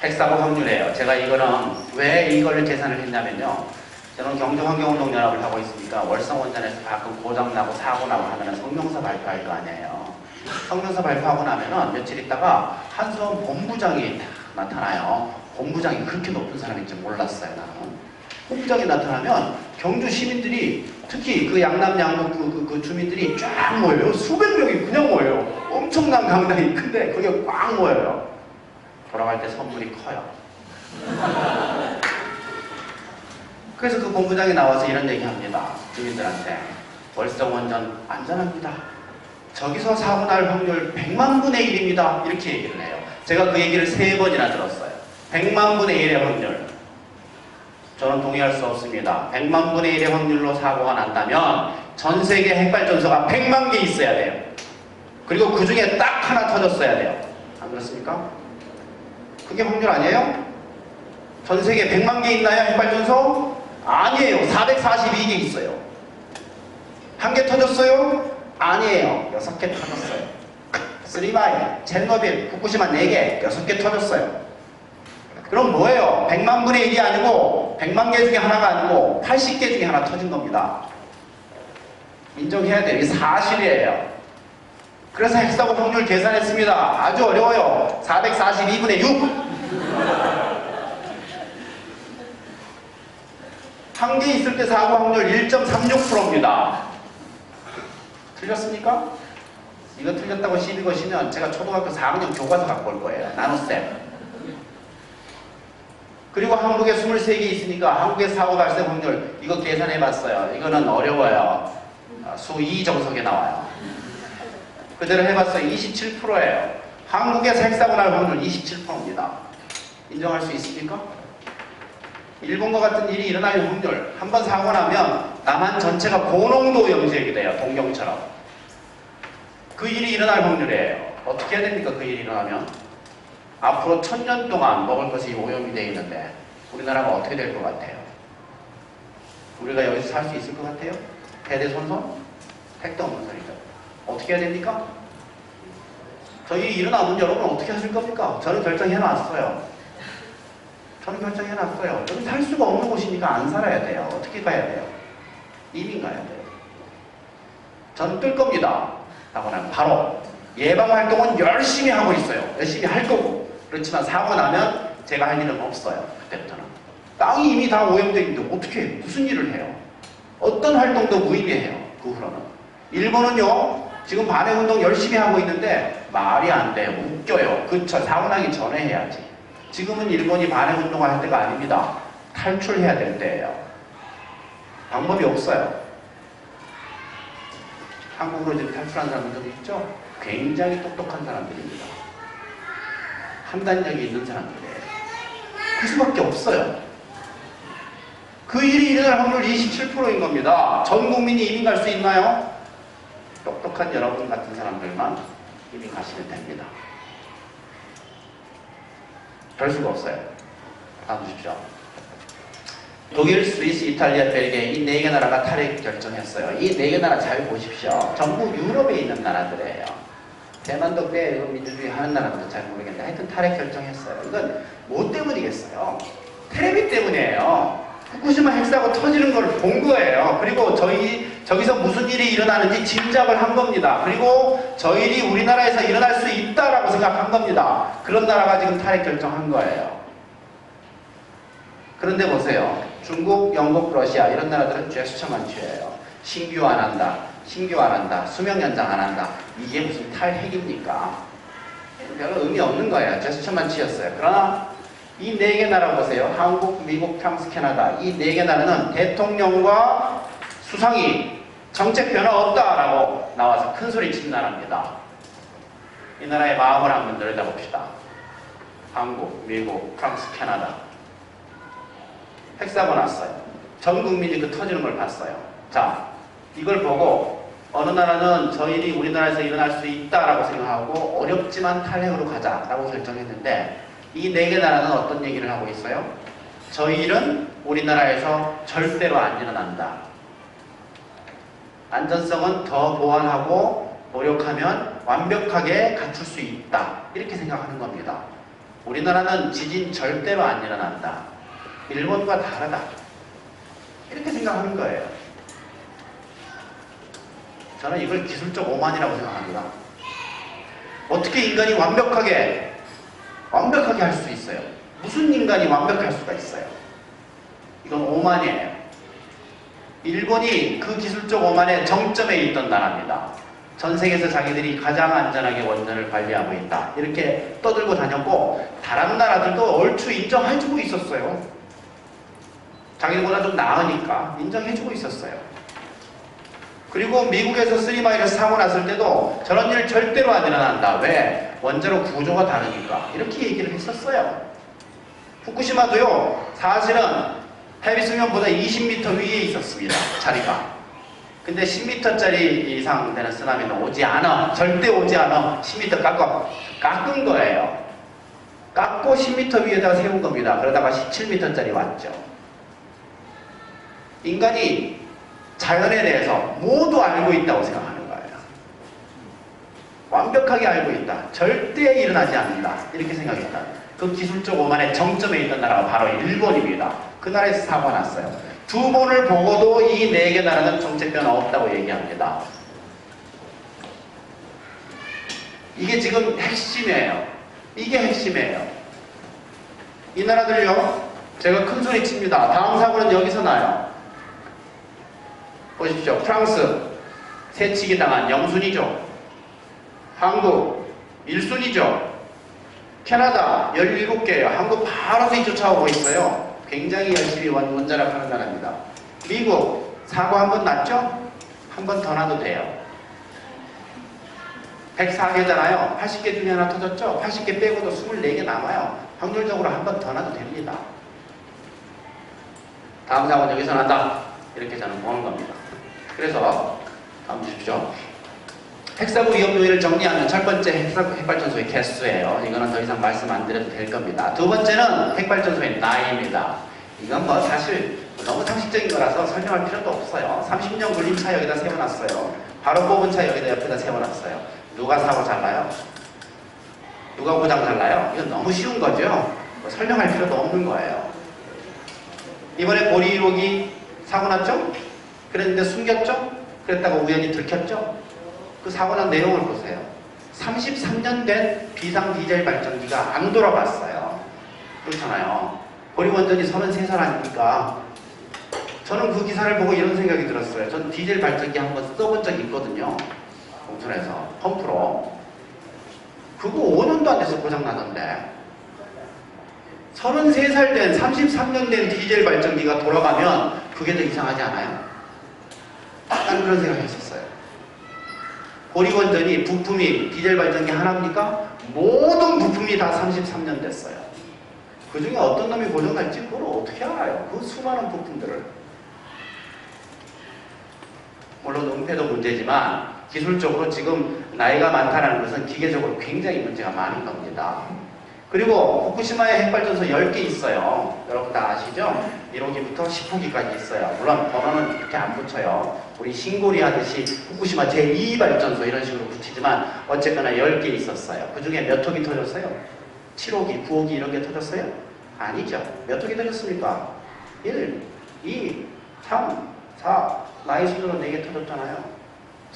핵사고 확률이에요. 제가 이거는 왜 이걸 계산을 했냐면요. 저는 경제환경운동연합을 하고 있으니까 월성원전에서 가끔 고장나고 사고나고 하면 성명서 발표할 거 아니에요. 성명서 발표하고 나면은 며칠 있다가 한수원 본부장이 나타나요. 본부장이 그렇게 높은 사람인지 몰랐어요, 나는. 본부장이 나타나면 경주 시민들이 특히 그 양남 양북 그 주민들이 쫙 모여요. 수백 명이 그냥 모여요. 엄청난 강당이 큰데 거기에 꽉 모여요. 돌아갈 때 선물이 커요. 그래서 그 본부장이 나와서 이런 얘기합니다. 주민들한테. 월성원전 안전합니다. 저기서 사고 날 확률 100만 분의 1입니다. 이렇게 얘기를 해요. 제가 그 얘기를 3번이나 들었어요. 100만 분의 1의 확률. 저는 동의할 수 없습니다. 100만 분의 1의 확률로 사고가 난다면 전 세계 핵발전소가 100만 개 있어야 돼요. 그리고 그 중에 딱 하나 터졌어야 돼요. 안 그렇습니까? 그게 확률 아니에요? 전 세계 100만 개 있나요? 핵발전소? 아니에요. 442개 있어요. 5개 터졌어요? 아니에요. 6개 터졌어요. 스리마이, 체르노빌, 후쿠시마 4개, 6개 터졌어요. 그럼 뭐예요? 100만 분의 1이 아니고 100만 개 중에 하나가 아니고 80개 중에 하나 터진 겁니다. 인정해야 돼요. 이게 사실이에요. 그래서 핵사고 확률 계산했습니다. 아주 어려워요. 442분의 6. 한 개 있을 때 사고 확률 1.36%입니다. 틀렸습니까? 이거 틀렸다고 시비 거시면 제가 초등학교 4학년 교과서 갖고 올 거예요. 나눗셈. 그리고 한국에 23개 있으니까 한국의 사고 발생 확률 이거 계산해 봤어요. 이거는 어려워요. 수 2 정석에 나와요. 그대로 해봤어요. 27%예요. 한국에서 핵사고 날 확률 27%입니다. 인정할 수 있습니까? 일본과 같은 일이 일어날 확률, 한번 사고 나면 남한 전체가 고농도 염색이 돼요. 동경처럼. 그 일이 일어날 확률이에요. 어떻게 해야 됩니까? 그 일이 일어나면? 앞으로 1000년 동안 먹을 것이 오염이 되어 있는데 우리나라가 어떻게 될 것 같아요? 우리가 여기서 살 수 있을 것 같아요? 대대손손? 택도 없는 소리죠. 어떻게 해야 됩니까? 저 일이 일어나면 여러분 어떻게 하실 겁니까? 저는 결정해놨어요. 여기 살 수가 없는 곳이니까 안 살아야 돼요. 어떻게 가야 돼요? 이민 가야 돼요. 저는 뜰 겁니다. 하고 나면 바로 예방활동은 열심히 하고 있어요. 열심히 할 거고. 그렇지만 사고 나면 제가 할 일은 없어요. 그때부터는. 땅이 이미 다 오염되어 있는데 어떻게 무슨 일을 해요? 어떤 활동도 무의미해요. 그 후로는. 일본은요. 지금 반핵운동 열심히 하고 있는데 말이 안 돼요. 웃겨요. 그쵸. 사고 나기 전에 해야지. 지금은 일본이 반핵운동을 할 때가 아닙니다. 탈출해야 될 때예요. 방법이 없어요. 한국으로 이제 탈출한 사람들도 있죠? 굉장히 똑똑한 사람들입니다. 판단력이 있는 사람들이에요. 그 수밖에 없어요. 그 일이 일어날 확률 27%인 겁니다. 전 국민이 이민 갈 수 있나요? 똑똑한 여러분 같은 사람들만 이민 가시면 됩니다. 별 수가 없어요. 다음 주십시오. 독일, 스위스, 이탈리아, 벨기에 이 4개 나라가 탈핵 결정했어요. 이 4개 나라 잘 보십시오. 전부 유럽에 있는 나라들이에요. 대만도 꽤 민주주의 하는 나라들은 잘 모르겠는데 하여튼 탈핵 결정했어요. 이건 뭐 때문이겠어요? 텔레비 때문이에요. 후쿠시마 핵사고 터지는 걸 본 거예요. 그리고 저기서 무슨 일이 일어나는지 짐작을 한 겁니다. 그리고 저 일이 우리나라에서 일어날 수 있다라고 생각한 겁니다. 그런 나라가 지금 탈핵 결정한 거예요. 그런데 보세요. 중국, 영국, 러시아 이런 나라들은 제스처만 취해요. 신규 안 한다. 수명 연장 안 한다. 이게 무슨 탈핵입니까? 별로 의미 없는 거예요. 제스처만 취했어요. 그러나 이 4개 나라 보세요. 한국, 미국, 프랑스, 캐나다 이 4개 나라는 대통령과 수상이 정책 변화 없다라고 나와서 큰 소리 친 나라입니다. 이 나라의 마음을 한번 들여다봅시다. 한국, 미국, 프랑스, 캐나다 핵사고 났어요. 전 국민이 그 터지는 걸 봤어요. 자, 이걸 보고 어느 나라는 저 일이 우리나라에서 일어날 수 있다라고 생각하고 어렵지만 탈핵으로 가자라고 결정했는데 이 4개 나라는 어떤 얘기를 하고 있어요? 저 일은 우리나라에서 절대로 안 일어난다. 안전성은 더 보완하고 노력하면 완벽하게 갖출 수 있다. 이렇게 생각하는 겁니다. 우리나라는 지진 절대로 안 일어난다. 일본과 다르다. 이렇게 생각하는 거예요. 저는 이걸 기술적 오만이라고 생각합니다. 어떻게 인간이 완벽하게 할 수 있어요? 무슨 인간이 완벽할 수가 있어요? 이건 오만이에요. 일본이 그 기술적 오만의 정점에 있던 나라입니다. 전 세계에서 자기들이 가장 안전하게 원전을 관리하고 있다. 이렇게 떠들고 다녔고 다른 나라들도 얼추 인정해주고 있었어요. 자기들보다 좀 나으니까 인정해주고 있었어요. 그리고 미국에서 쓰리마일을 사고 났을 때도 저런 일 절대로 안 일어난다. 왜? 원자로 구조가 다르니까. 이렇게 얘기를 했었어요. 후쿠시마도요. 사실은 해비수면보다 20m 위에 있었습니다. 자리가. 근데 10m짜리 이상 되는 쓰나미는 오지 않아. 절대 오지 않아. 10m 깎은 거예요. 깎고 10m 위에다가 세운 겁니다. 그러다가 17m짜리 왔죠. 인간이 자연에 대해서 모두 알고 있다고 생각하는 거예요. 완벽하게 알고 있다. 절대 일어나지 않는다. 이렇게 생각했다. 그 기술적 오만의 정점에 있던 나라가 바로 일본입니다. 그 나라에서 사고가 났어요. 두 번을 보고도 이 네 개 나라는 정책 변화 없다고 얘기합니다. 이게 지금 핵심이에요. 이게 핵심이에요. 이 나라들요, 제가 큰 소리 칩니다. 다음 사고는 여기서 나요. 보십시오. 프랑스 새치기 당한 0순위죠. 한국 1순위죠. 캐나다 17개예요. 한국 바로 뒤쫓아오고 있어요. 굉장히 열심히 원자력하는 나라입니다. 미국 사고 한 번 났죠? 한 번 더 나도 돼요. 104개잖아요. 80개 중에 하나 터졌죠? 80개 빼고도 24개 남아요. 확률적으로 한 번 더 나도 됩니다. 다음 사고는 여기서 난다. 이렇게 저는 보는 겁니다. 그래서 다음 주십시오. 핵사고 위험 요인을 정리하면 첫 번째 핵발전소의 개수예요. 이거는 더 이상 말씀 안 드려도 될 겁니다. 두 번째는 핵발전소의 나이입니다. 이건 뭐 사실 너무 상식적인 거라서 설명할 필요도 없어요. 30년 걸린 차 여기다 세워놨어요. 바로 뽑은 차 여기다 옆에다 세워놨어요. 누가 사고 잘 나요? 누가 고장 잘 나요? 이건 너무 쉬운 거죠? 뭐 설명할 필요도 없는 거예요. 이번에 보리 1호기 사고 났죠? 그랬는데 숨겼죠? 그랬다가 우연히 들켰죠? 그 사고 난 내용을 보세요. 33년 된 비상 디젤 발전기가 안 돌아갔어요. 그렇잖아요. 보리 원전이 33살 아닙니까? 저는 그 기사를 보고 이런 생각이 들었어요. 전 디젤 발전기 한번 써본 적이 있거든요. 공선에서 펌프로. 그거 5년도 안 돼서 고장나던데 33살 된 33년 된 디젤 발전기가 돌아가면 그게 더 이상하지 않아요? 나는 그런 생각을 했었어요. 보리원전이 부품이 디젤 발전기 하나입니까? 모든 부품이 다 33년 됐어요. 그 중에 어떤 놈이 고장날지 그걸 어떻게 알아요? 그 수많은 부품들을. 물론 은폐도 문제지만 기술적으로 지금 나이가 많다는 것은 기계적으로 굉장히 문제가 많은 겁니다. 그리고 후쿠시마에 핵발전소 10개 있어요. 여러분 다 아시죠? 1호기부터 10호기까지 있어요. 물론 번호는 그렇게 안 붙여요. 우리 신고리 하듯이 후쿠시마 제2발전소 이런 식으로 붙이지만 어쨌거나 10개 있었어요. 그 중에 몇 호기 터졌어요? 7호기, 9호기 이런 게 터졌어요? 아니죠. 몇 호기 터졌습니까? 1, 2, 3, 4, 나이 순으로 4개 터졌잖아요.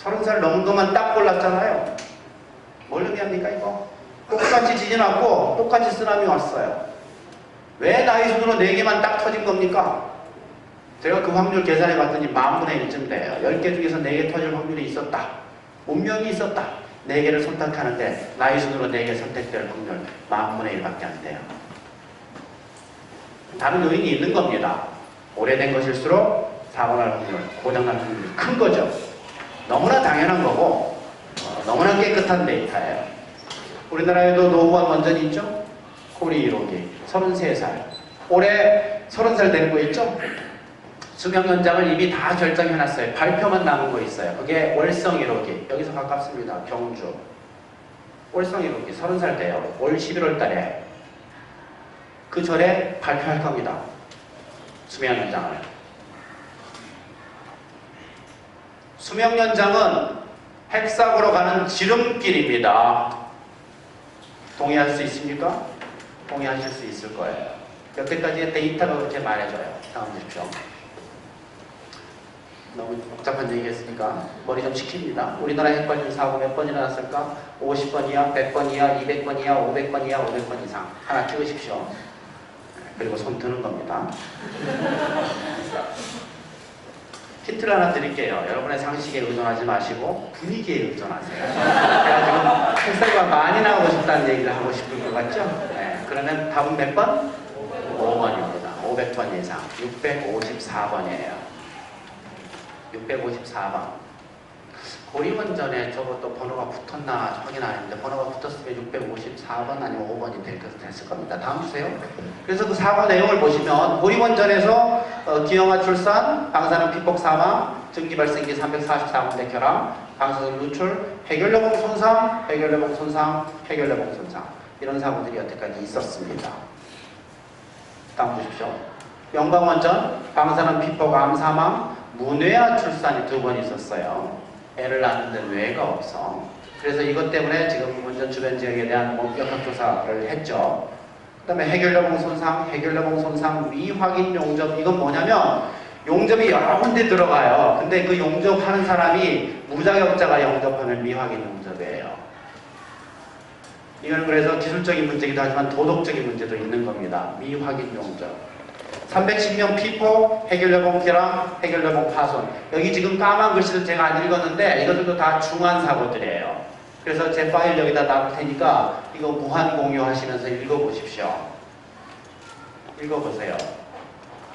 30살 넘은 것만 딱 골랐잖아요. 뭘 의미합니까 이거? 똑같이 지진 왔고 똑같이 쓰나미 왔어요. 왜 나이 순으로 4개만 딱 터진 겁니까? 제가 그 확률 계산해 봤더니 10,000분의 1쯤 돼요. 10개 중에서 4개 터질 확률이 있었다. 운명이 있었다. 4개를 선택하는데 나이 순으로 4개 선택될 확률 10,000분의 1밖에 안 돼요. 다른 요인이 있는 겁니다. 오래된 것일수록 사고날 확률, 고장날 확률이 큰 거죠. 너무나 당연한 거고 너무나 깨끗한 데이터예요. 우리나라에도 노후원 원전이 있죠? 코리 1호기 33살. 올해 30살 된 거 있죠? 수명 연장을 이미 다 결정해놨어요. 발표만 남은 거 있어요. 그게 월성 1호기. 여기서 가깝습니다. 경주. 월성 1호기 30살 돼요. 올 11월 달에 그 절에 발표할 겁니다. 수명 연장을. 수명 연장은 핵사고로 가는 지름길입니다. 동의할 수 있습니까? 동의하실 수 있을 거예요. 여태까지의 데이터가 그렇게 말해줘요. 다음 주십시오. 너무 복잡한 얘기했으니까 머리 좀 식힙니다. 우리나라 핵발전 사고 몇 번 일어났을까? 50번 이하, 100번 이하, 200번 이하, 500번 이하, 500번 이상. 하나 찍으십시오. 그리고 손 드는 겁니다. 힌트를 하나 드릴게요. 여러분의 상식에 의존하지 마시고 분위기에 의존하세요. 제가 지금 핵사고가 많이 나오고 싶다는 얘기를 하고 싶을 것 같죠? 네. 그러면 답은 몇 번? 5번입니다. 500번 이상. 654번이에요. 654번. 고리원전에 저것도 번호가 붙었나 확인 안 했는데 번호가 붙었으면 654번 아니면 5번이 됐을 겁니다. 다음 주세요. 그래서 그 사고 내용을 보시면 고리원전에서 기형아 출산, 방사능 피폭 사망, 전기 발생기 344군데 결함, 방사능 누출, 해결내봉 손상, 해결내봉 손상, 해결내봉 손상 이런 사고들이 여태까지 있었습니다. 다음 보십시오. 영광원전, 방사능 피폭 암 사망, 문외아 출산이 2번 있었어요. 애를 낳는데 뇌가 없어. 그래서 이것 때문에 지금 원전 주변 지역에 대한 원격학 조사를 했죠. 그 다음에 해결여봉 손상, 미확인 용접. 이건 뭐냐면 용접이 여러 군데 들어가요. 근데 그 용접하는 사람이 무자격자가 용접하면 미확인 용접이에요. 이건 그래서 기술적인 문제이기도 하지만 도덕적인 문제도 있는 겁니다. 미확인 용접. 310명 피포, 해결여봉 결함, 해결여봉 파손. 여기 지금 까만 글씨를 제가 안 읽었는데 이것들도 다 중한 사고들이에요. 그래서 제 파일 여기다 놔둘 테니까 이거 무한 공유하시면서 읽어보십시오. 읽어보세요.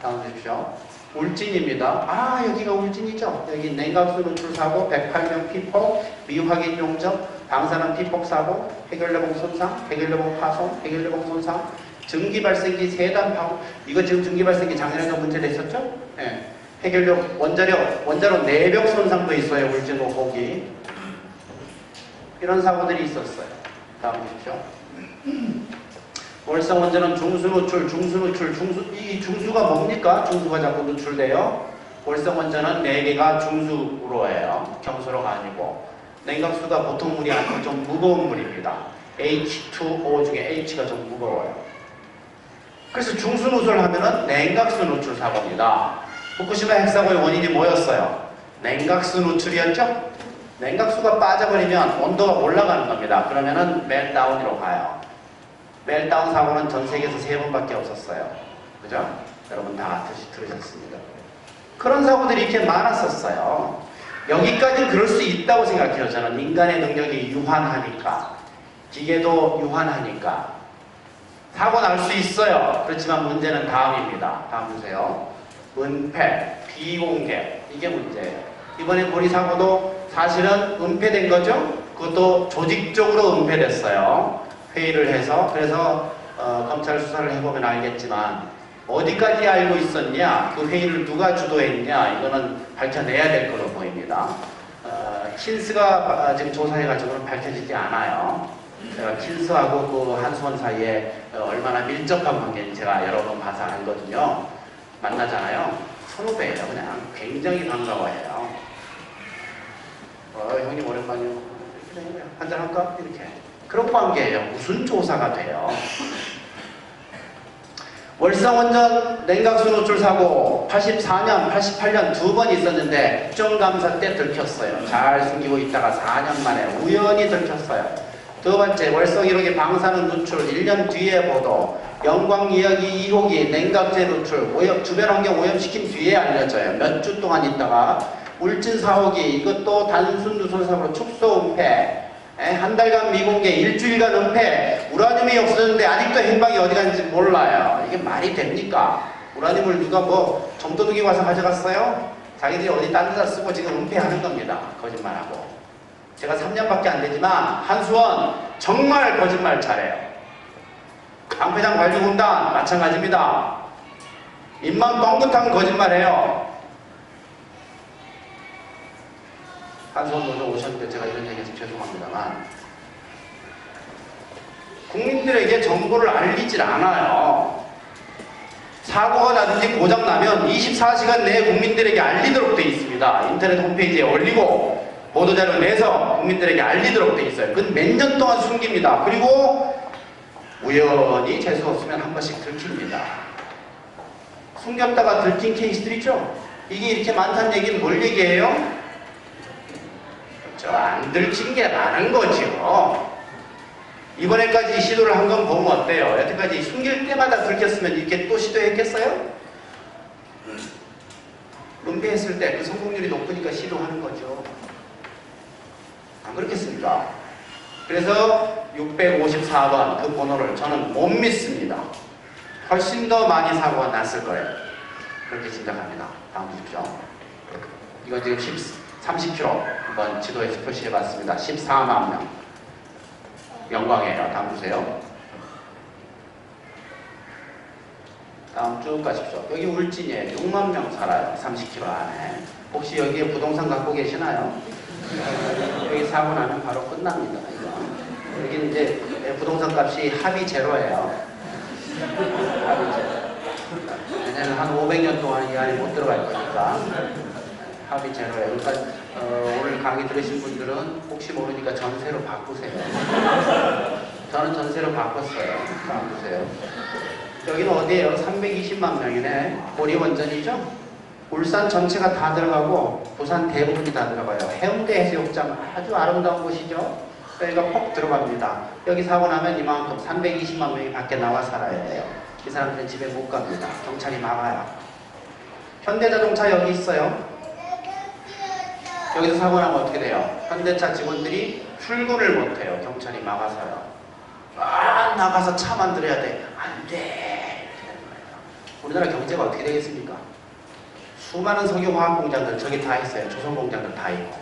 다음 주십시오. 울진입니다. 아, 여기가 울진이죠. 여기 냉각수 노출 사고, 108명 피폭, 미확인 용접, 방사능 피폭 사고, 해결여봉 손상, 해결여봉 파손, 해결여봉 손상, 증기 발생기 세단 파고. 이거 지금 증기 발생기 작년에도 문제 냈었죠? 네. 해결용 원자로 내벽 손상도 있어요. 울진 오곡이. 이런 사고들이 있었어요. 다음 보십시오. 월성 원전은 중수 노출, 이 중수가 뭡니까? 중수가 자꾸 노출돼요. 월성 원전은 4개가 중수로 해요. 경수로가 아니고. 냉각수가 보통 물이 아니고 좀 무거운 물입니다. H2O 중에 H가 좀 무거워요. 그래서 중수 노출을 하면은 냉각수 노출 사고입니다. 후쿠시마 핵사고의 원인이 뭐였어요? 냉각수 노출이었죠? 냉각수가 빠져버리면 온도가 올라가는 겁니다. 그러면은 멜다운으로 가요. 멜다운 사고는 전 세계에서 3번밖에 없었어요. 그죠? 여러분 다 들으셨습니다. 그런 사고들이 이렇게 많았었어요. 여기까지 그럴 수 있다고 생각해요. 저는 인간의 능력이 유한하니까. 기계도 유한하니까. 사고 날 수 있어요. 그렇지만 문제는 다음입니다. 다음 보세요. 은폐, 비공개. 이게 문제예요. 이번에 보리 사고도 사실은 은폐된 거죠? 그것도 조직적으로 은폐됐어요. 회의를 해서. 그래서 검찰 수사를 해보면 알겠지만 어디까지 알고 있었냐, 그 회의를 누가 주도했냐, 이거는 밝혀내야 될 걸로 보입니다. 킨스가 지금 조사해가지고는 밝혀지지 않아요. 제가 킨스하고 그 한수원 사이에 얼마나 밀접한 관계인지 제가 여러 번 봐서 알거든요. 만나잖아요. 선후배예요. 그냥 굉장히 반가워해요. 형님 오랜만이요. 그래, 한잔 할까? 이렇게. 그런 관계예요. 무슨 조사가 돼요? 월성원전 냉각수 노출 사고 84년, 88년 2번 있었는데 국정감사 때 들켰어요. 잘 숨기고 있다가 4년 만에 우연히 들켰어요. 두 번째, 월성 1호기 방사능 노출 1년 뒤에 보도. 영광 2호기 2호기 냉각제 노출 주변 환경 오염시킨 뒤에 알려져요. 몇 주 동안 있다가 울진 4호기 이것도 단순 누설 사고로 축소 은폐. 한 달간 미공개, 일주일간 은폐. 우라늄이 없어졌는데 아직도 행방이 어디 갔는지 몰라요. 이게 말이 됩니까? 우라늄을 누가 뭐 점도둑이 와서 가져갔어요? 자기들이 어디 딴 데다 쓰고 지금 은폐하는 겁니다. 거짓말하고. 제가 3년밖에 안 되지만 한수원 정말 거짓말 잘해요. 방패장 관리공단 마찬가지입니다. 입만 뻥긋하면 거짓말해요. 한수원 노조 오셨는데 제가 이런 얘기해서 죄송합니다만 국민들에게 정보를 알리질 않아요. 사고가 나든지 고장나면 24시간 내에 국민들에게 알리도록 되어 있습니다. 인터넷 홈페이지에 올리고 보도자료 내서 국민들에게 알리도록 되어 있어요. 그건 몇 년 동안 숨깁니다. 그리고 우연히 재수 없으면 한 번씩 들킵니다. 숨겼다가 들킨 케이스들 있죠? 이게 이렇게 많다는 얘기는 뭘 얘기해요? 안 들킨 게 많은 거죠. 이번에까지 시도를 한 건 보면 어때요? 여태까지 숨길 때마다 들켰으면 이렇게 또 시도했겠어요? 은폐했을 때 그 성공률이 높으니까 시도하는 거죠. 안 그렇겠습니까? 그래서 654번 그 번호를 저는 못 믿습니다. 훨씬 더 많이 사고가 났을 거예요. 그렇게 짐작합니다. 다음 보십시오. 이거 지금 30km 한번 지도에서 표시해봤습니다. 14만 명. 영광이에요. 다음 보세요. 다음 쭉 가십시오. 여기 울진에 6만 명 살아요. 30km 안에. 혹시 여기에 부동산 갖고 계시나요? 여기 사고 나면 바로 끝납니다. 이거. 여기는 이제 부동산 값이 합의 제로예요. 합의 제로. 왜냐면 한 500년 동안 이 안에 못 들어갈 거니까. 합이 제로예요. 그러니까 오늘 강의 들으신 분들은 혹시 모르니까 전세로 바꾸세요. 저는 전세로 바꿨어요. 바꾸세요. 여기는 어디예요? 320만 명이네. 고리원전이죠? 울산 전체가 다 들어가고 부산 대부분이 다 들어가요. 해운대 해수욕장 아주 아름다운 곳이죠? 여기가 폭 들어갑니다. 여기 사고 나면 이만큼 320만 명이 밖에 나와 살아야 돼요. 이 사람들은 집에 못 갑니다. 경찰이 막아요. 현대자동차 여기 있어요. 여기서 사고 나면 어떻게 돼요? 현대차 직원들이 출근을 못해요. 경찰이 막아서요. 나가서 차 만들어야 돼. 안 돼. 우리나라 경제가 어떻게 되겠습니까? 수많은 석유화학 공장들 저기 다 있어요. 조선 공장들 다 있고.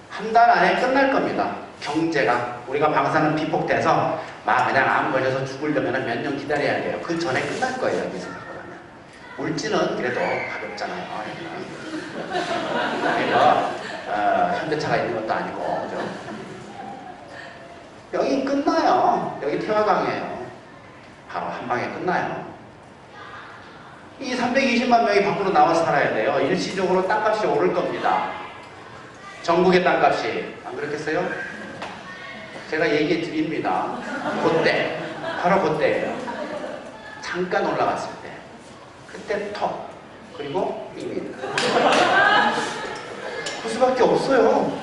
한 달 안에 끝날 겁니다. 경제가. 우리가 방사능 비폭돼서 막 그냥 암 걸려서 죽으려면 몇 년 기다려야 돼요. 그 전에 끝날 거예요. 여기서 사고 나면. 물질은 그래도 가볍잖아요. 그러니까 현대차가 있는 것도 아니고. 그죠? 여기 끝나요. 여기 태화강이에요. 바로 한 방에 끝나요. 이 320만 명이 밖으로 나와 살아야 돼요. 일시적으로 땅값이 오를 겁니다. 전국의 땅값이. 안 그렇겠어요? 제가 얘기해 드립니다. 그때. 바로 그때예요. 잠깐 올라갔을 때. 그때 턱. 그리고 빙. 그 수밖에 없어요.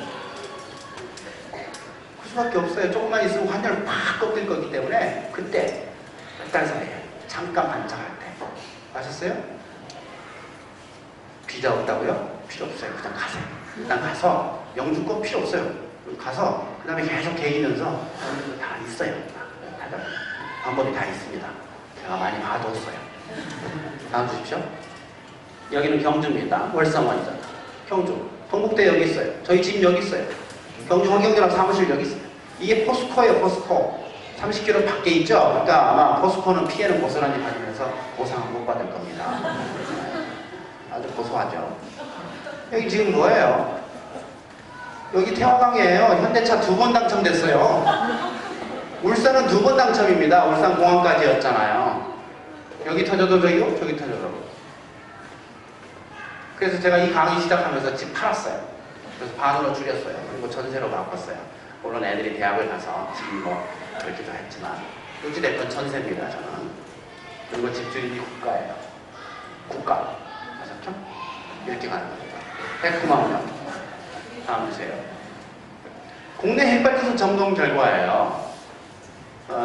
그 수밖에 없어요. 조금만 있으면 환율 팍 꺾일 거기 때문에 그때 몇 달 사이에 잠깐 반짝할 때. 아셨어요? 비자 없다고요? 필요 없어요. 그냥 가세요. 일단 가서 영주권 필요 없어요. 가서 그 다음에 계속 개이면서 다 있어요. 다들 방법이 다 있습니다. 제가 많이 봐뒀어요. 다음 주십시오. 여기는 경주입니다. 월성원이죠. 경주. 동국대 여기 있어요. 저희 집 여기 있어요. 경주 환경대학 사무실 여기 있어요. 이게 포스코예요. 포스코. 30km 밖에 있죠? 그러니까 아마 포스코는 피해는 고스란히 받으면서 보상은 못 받을 겁니다. 아주 고소하죠. 여기 지금 뭐예요? 여기 태화강이에요. 현대차 2번 당첨됐어요. 울산은 2번 당첨입니다. 울산공항까지였잖아요. 여기 터져도 저기요? 저기 터져도. 그래서 제가 이 강의 시작하면서 집 팔았어요. 그래서 반으로 줄였어요. 그리고 전세로 바꿨어요. 물론 애들이 대학을 가서 지금 뭐 그렇기도 했지만 어찌됐건 전세입니다. 저는. 그리고 집주인이 국가예요. 국가. 아셨죠? 이렇게 가는 겁니다. 109만 원. 다음 주세요. 국내 핵발전소 점검 결과예요.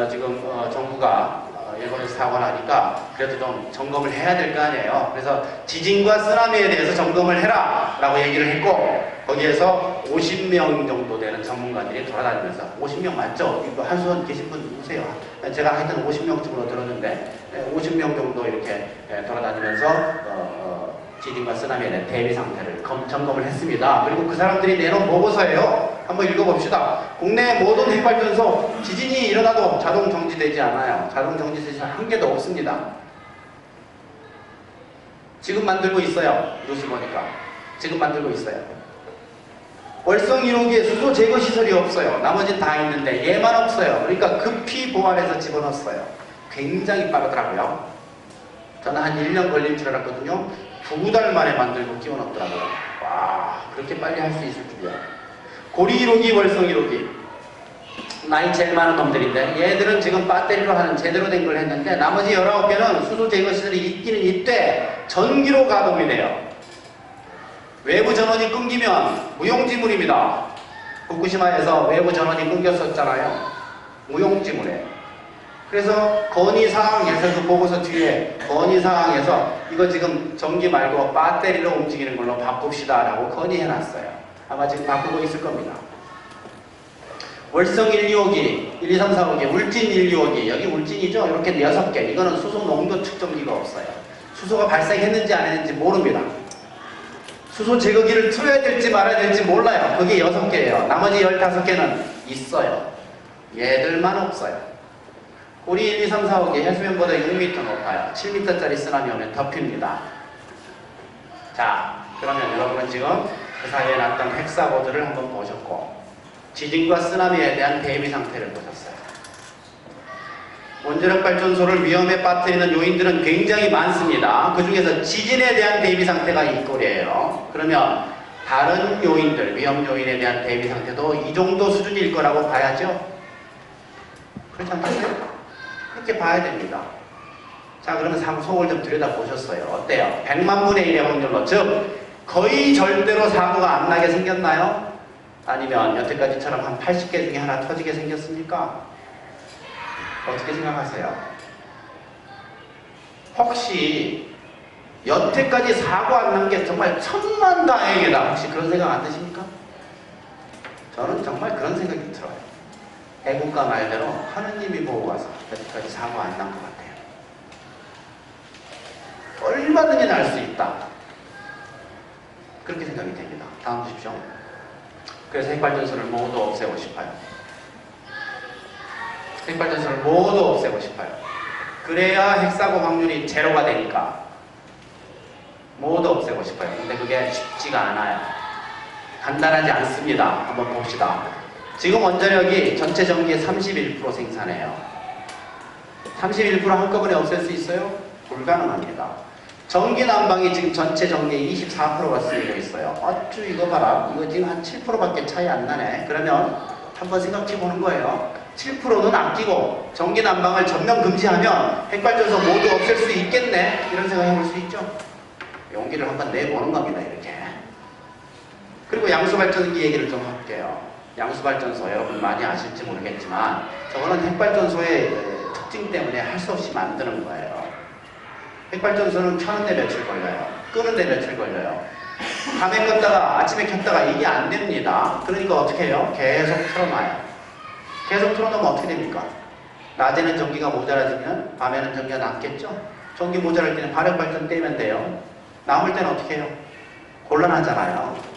지금 정부가 일본에서 사고가 나니까 그래도 좀 점검을 해야 될 거 아니에요. 그래서 지진과 쓰나미에 대해서 점검을 해라 라고 얘기를 했고 거기에서 50명 정도 되는 전문가들이 돌아다니면서 50명 맞죠? 이거 한수원 계신 분 누구세요? 제가 하여튼 50명쯤으로 들었는데 50명 정도 이렇게 돌아다니면서 지진과 쓰나미에 대한 대비 상태를 점검을 했습니다. 그리고 그 사람들이 내놓은 보고서예요. 한번 읽어봅시다. 국내 모든 핵발전소 지진이 일어나도 자동 정지되지 않아요. 자동 정지되지 한 개도 없습니다. 지금 만들고 있어요. 뉴스 보니까. 지금 만들고 있어요. 월성 1호기에 수소 제거 시설이 없어요. 나머지는 다 있는데 얘만 없어요. 그러니까 급히 보완해서 집어넣었어요. 굉장히 빠르더라고요. 저는 한 1년 걸린 줄 알았거든요. 2달 만에 만들고 끼워 넣더라고요. 와, 그렇게 빨리 할 수 있을 줄이야. 고리 1호기, 월성 1호기. 나이 제일 많은 놈들인데 얘들은 지금 배터리로 하는 제대로 된 걸 했는데 나머지 19개는 수소 제거 시설이 있기는 있되 전기로 가동이 돼요. 외부 전원이 끊기면 무용지물입니다. 후쿠시마에서 외부 전원이 끊겼었잖아요. 무용지물이에요. 그래서 건의사항에서 그 보고서 뒤에 건의사항에서 이거 지금 전기 말고 배터리로 움직이는 걸로 바꿉시다 라고 건의해놨어요. 아마 지금 바꾸고 있을 겁니다. 월성 1, 2호기, 1, 2, 3, 4호기, 울진 1, 2호기 여기 울진이죠? 이렇게 6개. 이거는 수소 농도 측정기가 없어요. 수소가 발생했는지 안 했는지 모릅니다. 수소 제거기를 틀어야 될지 말아야 될지 몰라요. 그게 6개예요. 나머지 15개는 있어요. 얘들만 없어요. 우리 1, 2, 3, 4호기 해수면보다 6m 높아요. 7m짜리 쓰나미 오면 덮입니다. 자, 그러면 여러분은 지금 그 사이에 났던 핵사고들을 한번 보셨고 지진과 쓰나미에 대한 대비 상태를 보셨어요. 원자력 발전소를 위험에 빠뜨리는 요인들은 굉장히 많습니다. 그 중에서 지진에 대한 대비 상태가 이 꼴이에요. 그러면 다른 요인들, 위험 요인에 대한 대비 상태도 이 정도 수준일 거라고 봐야죠. 그렇지 않겠어요? 그렇게 봐야 됩니다. 자, 그러면 속을 좀 들여다보셨어요. 어때요? 100만 분의 1의 확률로, 즉 거의 절대로 사고가 안 나게 생겼나요? 아니면 여태까지처럼 한 80개 중에 하나 터지게 생겼습니까? 어떻게 생각하세요? 혹시 여태까지 사고 안 난 게 정말 천만다행이다, 혹시 그런 생각 안 드십니까? 저는 정말 그런 생각이 들어요. 애국가 말대로 하느님이 보고 와서 여태까지 사고 안 난 것 같아요. 얼마든지 날 수 있다, 그렇게 생각이 됩니다. 다음 보십시오. 그래서 핵발전소를 모두 없애고 싶어요. 핵발전소를 모두 없애고 싶어요. 그래야 핵사고 확률이 제로가 되니까 모두 없애고 싶어요. 근데 그게 쉽지가 않아요. 간단하지 않습니다. 한번 봅시다. 지금 원자력이 전체 전기의 31% 생산해요. 31% 한꺼번에 없앨 수 있어요? 불가능합니다. 전기 난방이 지금 전체 전기의 24%가 쓰이고 있어요. 어쭈, 이거 봐라. 이거 지금 한 7%밖에 차이 안 나네. 그러면 한번 생각해 보는 거예요. 7%는 아끼고 전기 난방을 전면 금지하면 핵발전소 모두 없앨 수 있겠네, 이런 생각 해볼 수 있죠. 용기를 한번 내보는 겁니다, 이렇게. 그리고 양수발전기 얘기를 좀 할게요. 양수발전소 여러분 많이 아실지 모르겠지만 저거는 핵발전소의 특징 때문에 할 수 없이 만드는 거예요. 핵발전소는 켜는데 며칠 걸려요. 끄는데 며칠 걸려요. 밤에 껐다가 아침에 켰다가 이게 안 됩니다. 그러니까 어떻게 해요? 계속 틀어놔요. 계속 틀어놓으면 어떻게 됩니까? 낮에는 전기가 모자라지면 밤에는 전기가 남겠죠? 전기 모자랄 때는 발열발전 떼면 돼요. 남을 때는 어떻게 해요? 곤란하잖아요.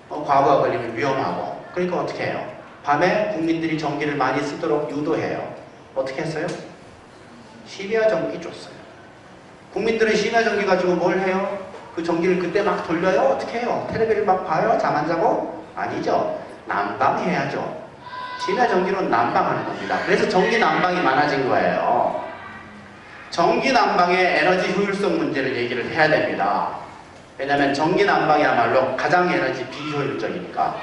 과부하 걸리면 위험하고. 그러니까 어떻게 해요? 밤에 국민들이 전기를 많이 쓰도록 유도해요. 어떻게 했어요? 심야 전기 줬어요. 국민들은 심야 전기 가지고 뭘 해요? 그 전기를 그때 막 돌려요? 어떻게 해요? 텔레비를 막 봐요? 잠 안 자고? 아니죠. 난방해야죠. 심야 전기로 난방하는 겁니다. 그래서 전기 난방이 많아진 거예요. 전기 난방의 에너지 효율성 문제를 얘기를 해야 됩니다. 왜냐하면 전기 난방이야말로 가장 에너지 비효율적이니까.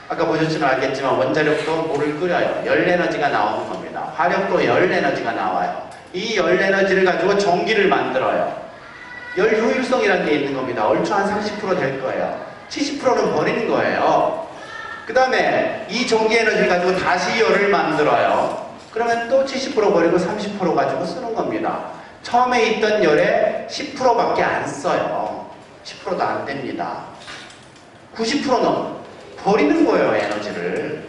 아까 보셨지만 알겠지만 원자력도 물을 끓여요. 열 에너지가 나오는 겁니다. 화력도 열 에너지가 나와요. 이 열 에너지를 가지고 전기를 만들어요. 열 효율성이라는 게 있는 겁니다. 얼추 한 30% 될 거예요. 70%는 버리는 거예요. 그 다음에 이 전기 에너지를 가지고 다시 열을 만들어요. 그러면 또 70% 버리고 30% 가지고 쓰는 겁니다. 처음에 있던 열의 10%밖에 안 써요. 10%도 안 됩니다. 90%는 버리는 거예요, 에너지를.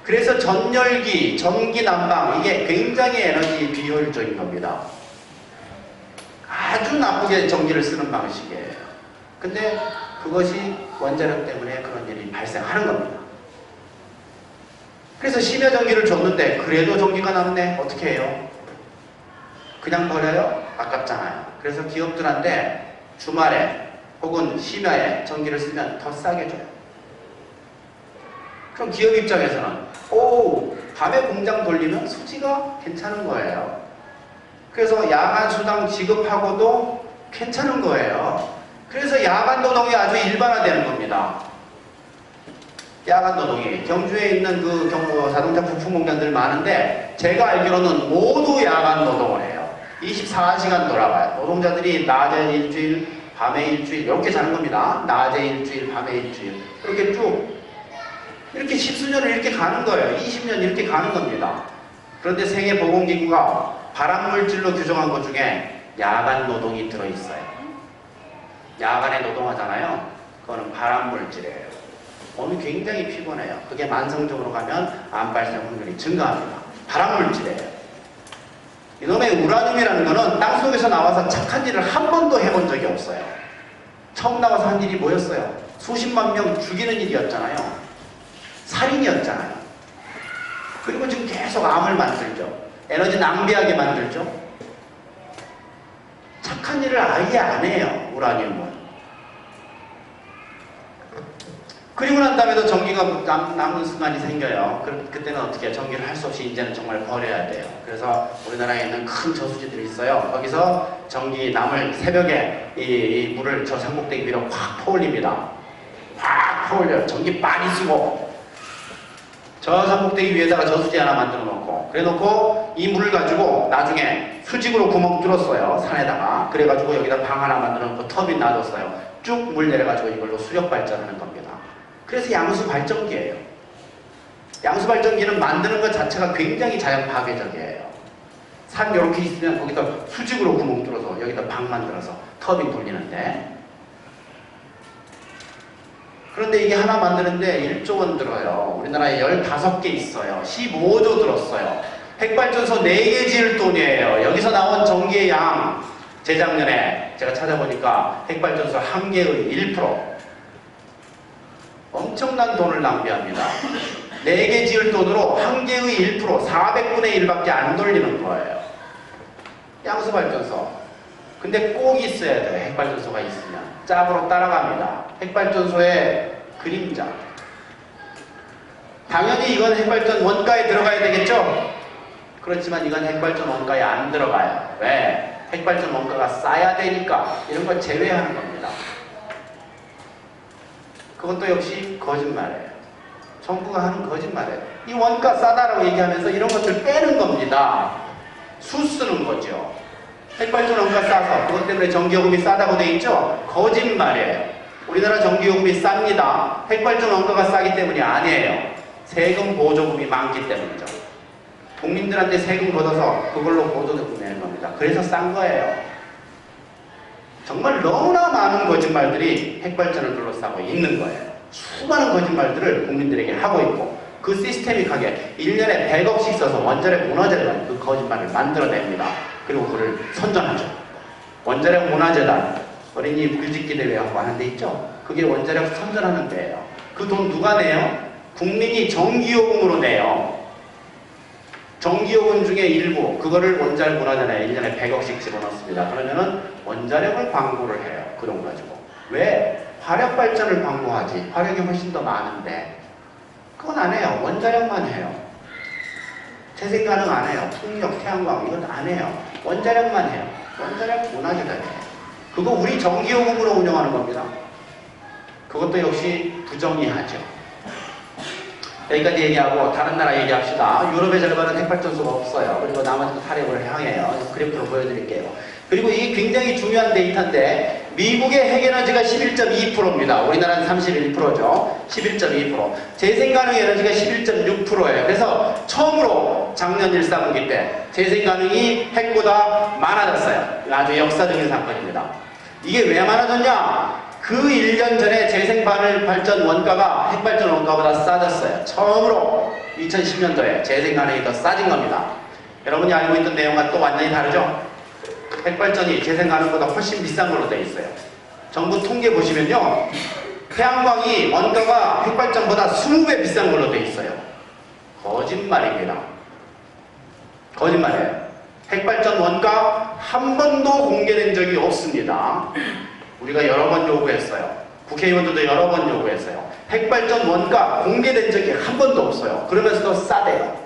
그래서 전열기, 전기 난방, 이게 굉장히 에너지 비효율적인 겁니다. 아주 나쁘게 전기를 쓰는 방식이에요. 근데 그것이 원자력 때문에 그런 일이 발생하는 겁니다. 그래서 심야 전기를 줬는데 그래도 전기가 남네. 어떻게 해요? 그냥 버려요? 아깝잖아요. 그래서 기업들한테 주말에 혹은 심야에 전기를 쓰면 더 싸게 줘요. 그럼 기업 입장에서는 밤에 공장 돌리면 수지가 괜찮은 거예요. 그래서 야간 수당 지급하고도 괜찮은 거예요. 그래서 야간 노동이 아주 일반화되는 겁니다. 야간 노동이 경주에 있는 그 자동차 부품 공장들 많은데 제가 알기로는 모두 야간 노동을 해요. 24시간 돌아가요. 노동자들이 낮에 일주일, 밤에 일주일 이렇게 자는 겁니다. 낮에 일주일, 밤에 일주일 이렇게 쭉 이렇게 십수년을 이렇게 가는 거예요. 20년 이렇게 가는 겁니다. 그런데 세계보건기구가 발암물질로 규정한 것 중에 야간 노동이 들어있어요. 야간에 노동하잖아요. 그거는 발암물질이에요. 몸이 굉장히 피곤해요. 그게 만성적으로 가면 암 발생 확률이 증가합니다. 발암물질이에요. 이놈의 우라늄이라는 거는 땅속에서 나와서 착한 일을 한 번도 해본 적이 없어요. 처음 나와서 한 일이 뭐였어요? 수십만 명 죽이는 일이었잖아요. 살인이었잖아요. 그리고 지금 계속 암을 만들죠. 에너지 낭비하게 만들죠. 착한 일을 아예 안 해요, 우라늄은. 그리고 난 다음에도 전기가 남는 순간이 생겨요. 그때는 어떻게 해요? 전기를 할 수 없이 이제는 정말 버려야 돼요. 그래서 우리나라에 있는 큰 저수지들이 있어요. 거기서 전기 남을 새벽에 이 물을 저 산꼭대기 위로 확 퍼올립니다. 확 퍼올려요. 전기 많이 쓰고 저 산꼭대기 위에다가 저수지 하나 만들어 놓고 그래 놓고 이 물을 가지고 나중에 수직으로 구멍 뚫었어요. 산에다가. 그래가지고 여기다 방 하나 만들어 놓고 터빈 놔뒀어요. 쭉 물 내려가지고 이걸로 수력 발전하는 겁니다. 그래서 양수 발전기예요. 양수 발전기는 만드는 것 자체가 굉장히 자연 파괴적이에요. 산 이렇게 있으면 거기다 수직으로 구멍 뚫어서 여기다 방 만들어서 터빈 돌리는데 그런데 이게 하나 만드는데 1조 원 들어요. 우리나라에 15개 있어요. 15조 들었어요. 핵발전소 4개 지을 돈이에요. 여기서 나온 전기의 양 재작년에 제가 찾아보니까 핵발전소 1개의 1%. 엄청난 돈을 낭비합니다. 4개 지을 돈으로 1개의 1%, 400분의 1밖에 안 돌리는 거예요. 양수발전소. 근데 꼭 있어야 돼요. 핵발전소가 있으면. 짭으로 따라갑니다. 핵발전소의 그림자. 당연히 이건 핵발전 원가에 들어가야 되겠죠? 그렇지만 이건 핵발전 원가에 안 들어가요. 왜? 핵발전 원가가 싸야 되니까 이런 걸 제외하는 겁니다. 그것도 역시 거짓말이에요. 정부가 하는 거짓말이에요. 이 원가 싸다라고 얘기하면서 이런 것들 빼는 겁니다. 수 쓰는 거죠. 핵발전 원가 싸서 그것 때문에 전기요금이 싸다고 돼 있죠? 거짓말이에요. 우리나라 전기요금이 쌉니다. 핵발전 원가가 싸기 때문이 아니에요. 세금 보조금이 많기 때문이죠. 국민들한테 세금 걷어서 그걸로 보조금 내는 겁니다. 그래서 싼 거예요. 정말 너무나 많은 거짓말들이 핵발전을 둘러싸고 있는 거예요. 수많은 거짓말들을 국민들에게 하고 있고 그 시스테믹하게 1년에 100억씩 써서 원자력 문화재단 그 거짓말을 만들어냅니다. 그리고 그를 선전하죠. 원자력 문화재단 어린이 글짓기 대회하고 하는 데 있죠? 그게 원자력 선전하는 데예요. 그 돈 누가 내요? 국민이 전기요금으로 내요. 전기요금 중에 일부 그거를 원자력 문화재단에 1년에 100억씩 집어넣습니다. 그러면은 원자력을 광고를 해요. 그 돈 가지고. 왜? 화력 발전을 광고하지. 화력이 훨씬 더 많은데 그건 안 해요. 원자력만 해요. 재생 가능 안 해요. 풍력, 태양광 이건 안 해요. 원자력만 해요. 원자력 문화재단이에요. 그거 우리 전기요금으로 운영하는 겁니다. 그것도 역시 부정의하죠. 여기까지 얘기하고 다른 나라 얘기합시다. 유럽의 절반은 핵발전소가 없어요. 그리고 나머지도 탈핵을 향해요. 그래프로 보여드릴게요. 그리고 이게 굉장히 중요한 데이터인데 미국의 핵에너지가 11.2%입니다. 우리나라는 31%죠. 11.2%. 재생가능 에너지가 11.6%예요. 그래서 처음으로 작년 1사분기 때 재생가능이 핵보다 많아졌어요. 아주 역사적인 사건입니다. 이게 왜 많아졌냐? 그 1년 전에 재생발전 원가가 핵발전 원가보다 싸졌어요. 처음으로 2010년도에 재생가능이 더 싸진 겁니다. 여러분이 알고 있던 내용과 또 완전히 다르죠? 핵발전이 재생가능보다 훨씬 비싼 걸로 되어 있어요. 정부 통계 보시면요. 태양광이 원가가 핵발전보다 20배 비싼 걸로 되어 있어요. 거짓말입니다. 거짓말이에요. 핵발전 원가 한 번도 공개된 적이 없습니다. 우리가 여러 번 요구했어요. 국회의원들도 여러 번 요구했어요. 핵발전 원가 공개된 적이 한 번도 없어요. 그러면서도 싸대요.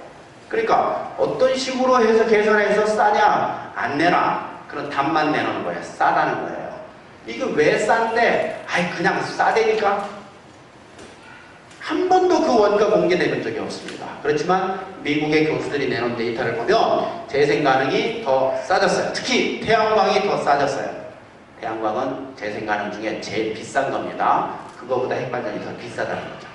그러니까 어떤 식으로 해서 계산해서 싸냐? 안 내놔. 그런 답만 내놓는 거예요. 싸다는 거예요. 이게 왜 싼데? 아이 그냥 싸대니까? 한 번도 그 원가 공개된 적이 없습니다. 그렇지만 미국의 교수들이 내놓은 데이터를 보면 재생가능이 더 싸졌어요. 특히 태양광이 더 싸졌어요. 태양광은 재생가능 중에 제일 비싼 겁니다. 그거보다 핵발전이 더 비싸다는 거죠.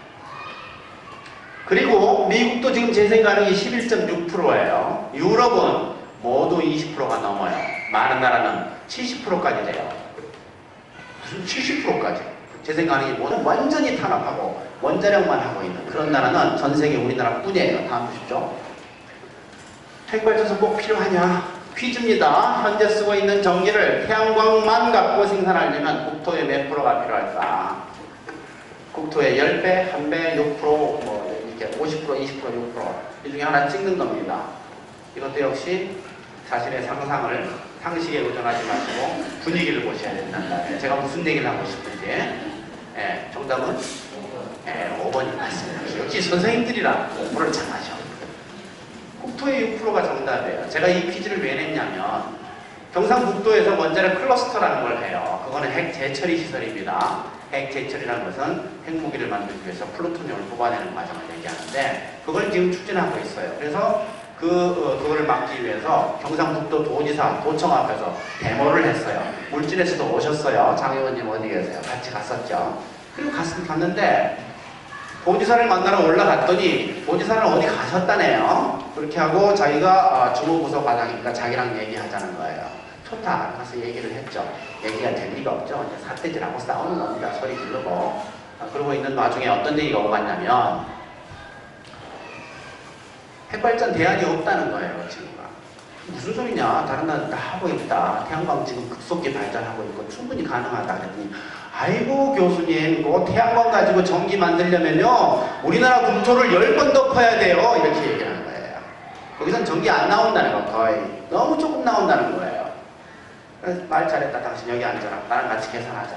그리고 미국도 지금 재생가능이 11.6%예요. 유럽은 모두 20%가 넘어요. 많은 나라는 70%까지 돼요. 무슨 70%까지? 재생가능이 완전히 탄압하고 원자력만 하고 있는 그런 나라는 전 세계 우리나라 뿐이에요. 다음 보십시오. 핵발전소 꼭 필요하냐? 퀴즈입니다. 현재 쓰고 있는 전기를 태양광만 갖고 생산하려면 국토의 몇 프로가 필요할까? 국토의 10배, 1배, 6%, 뭐 이렇게 50%, 20%, 6%. 이 중에 하나 찍는 겁니다. 이것도 역시 자신의 상상을 상식에 의존하지 마시고 분위기를 보셔야 된다. 제가 무슨 얘기를 하고 싶은지. 예, 정답은? 예, 역시 선생님들이라 공부를 잘하셔. 국토의 6%가 정답이에요. 제가 이 퀴즈를 왜 냈냐면 경상북도에서 원자력 클러스터라는 걸 해요. 그거는 핵 재처리 시설입니다. 핵 재처리라는 것은 핵무기를 만들기 위해서 플루토늄을 뽑아내는 과정을 얘기하는데 그걸 지금 추진하고 있어요. 그래서 그거를 막기 위해서 경상북도 도지사, 도청 앞에서 데모를 했어요. 물질에서도 오셨어요. 장 의원님 어디 계세요? 같이 갔었죠. 그리고 갔는데 도지사를 만나러 올라갔더니 도지사는 어디 가셨다네요. 그렇게 하고 자기가 주무부서 과장이니까 자기랑 얘기하자는 거예요. 좋다. 가서 얘기를 했죠. 얘기가 될 리가 없죠. 이제 삿대질하고 싸우는 겁니다. 소리 지르고. 그러고 있는 와중에 어떤 얘기가 오고 갔냐면 핵발전 대안이 없다는 거예요. 지금. 무슨 소리냐. 다른 나라 다 하고 있다. 태양광 지금 급속히 발전하고 있고 충분히 가능하다. 그랬더니 아이고 교수님 그 태양광 가지고 전기 만들려면요 우리나라 국토를 10번 덮어야 돼요. 이렇게 얘기를 하는 거예요. 거기선 전기 안 나온다는 거 거의. 너무 조금 나온다는 거예요. 그래서 말 잘했다. 당신 여기 앉아라. 나랑 같이 계산하자.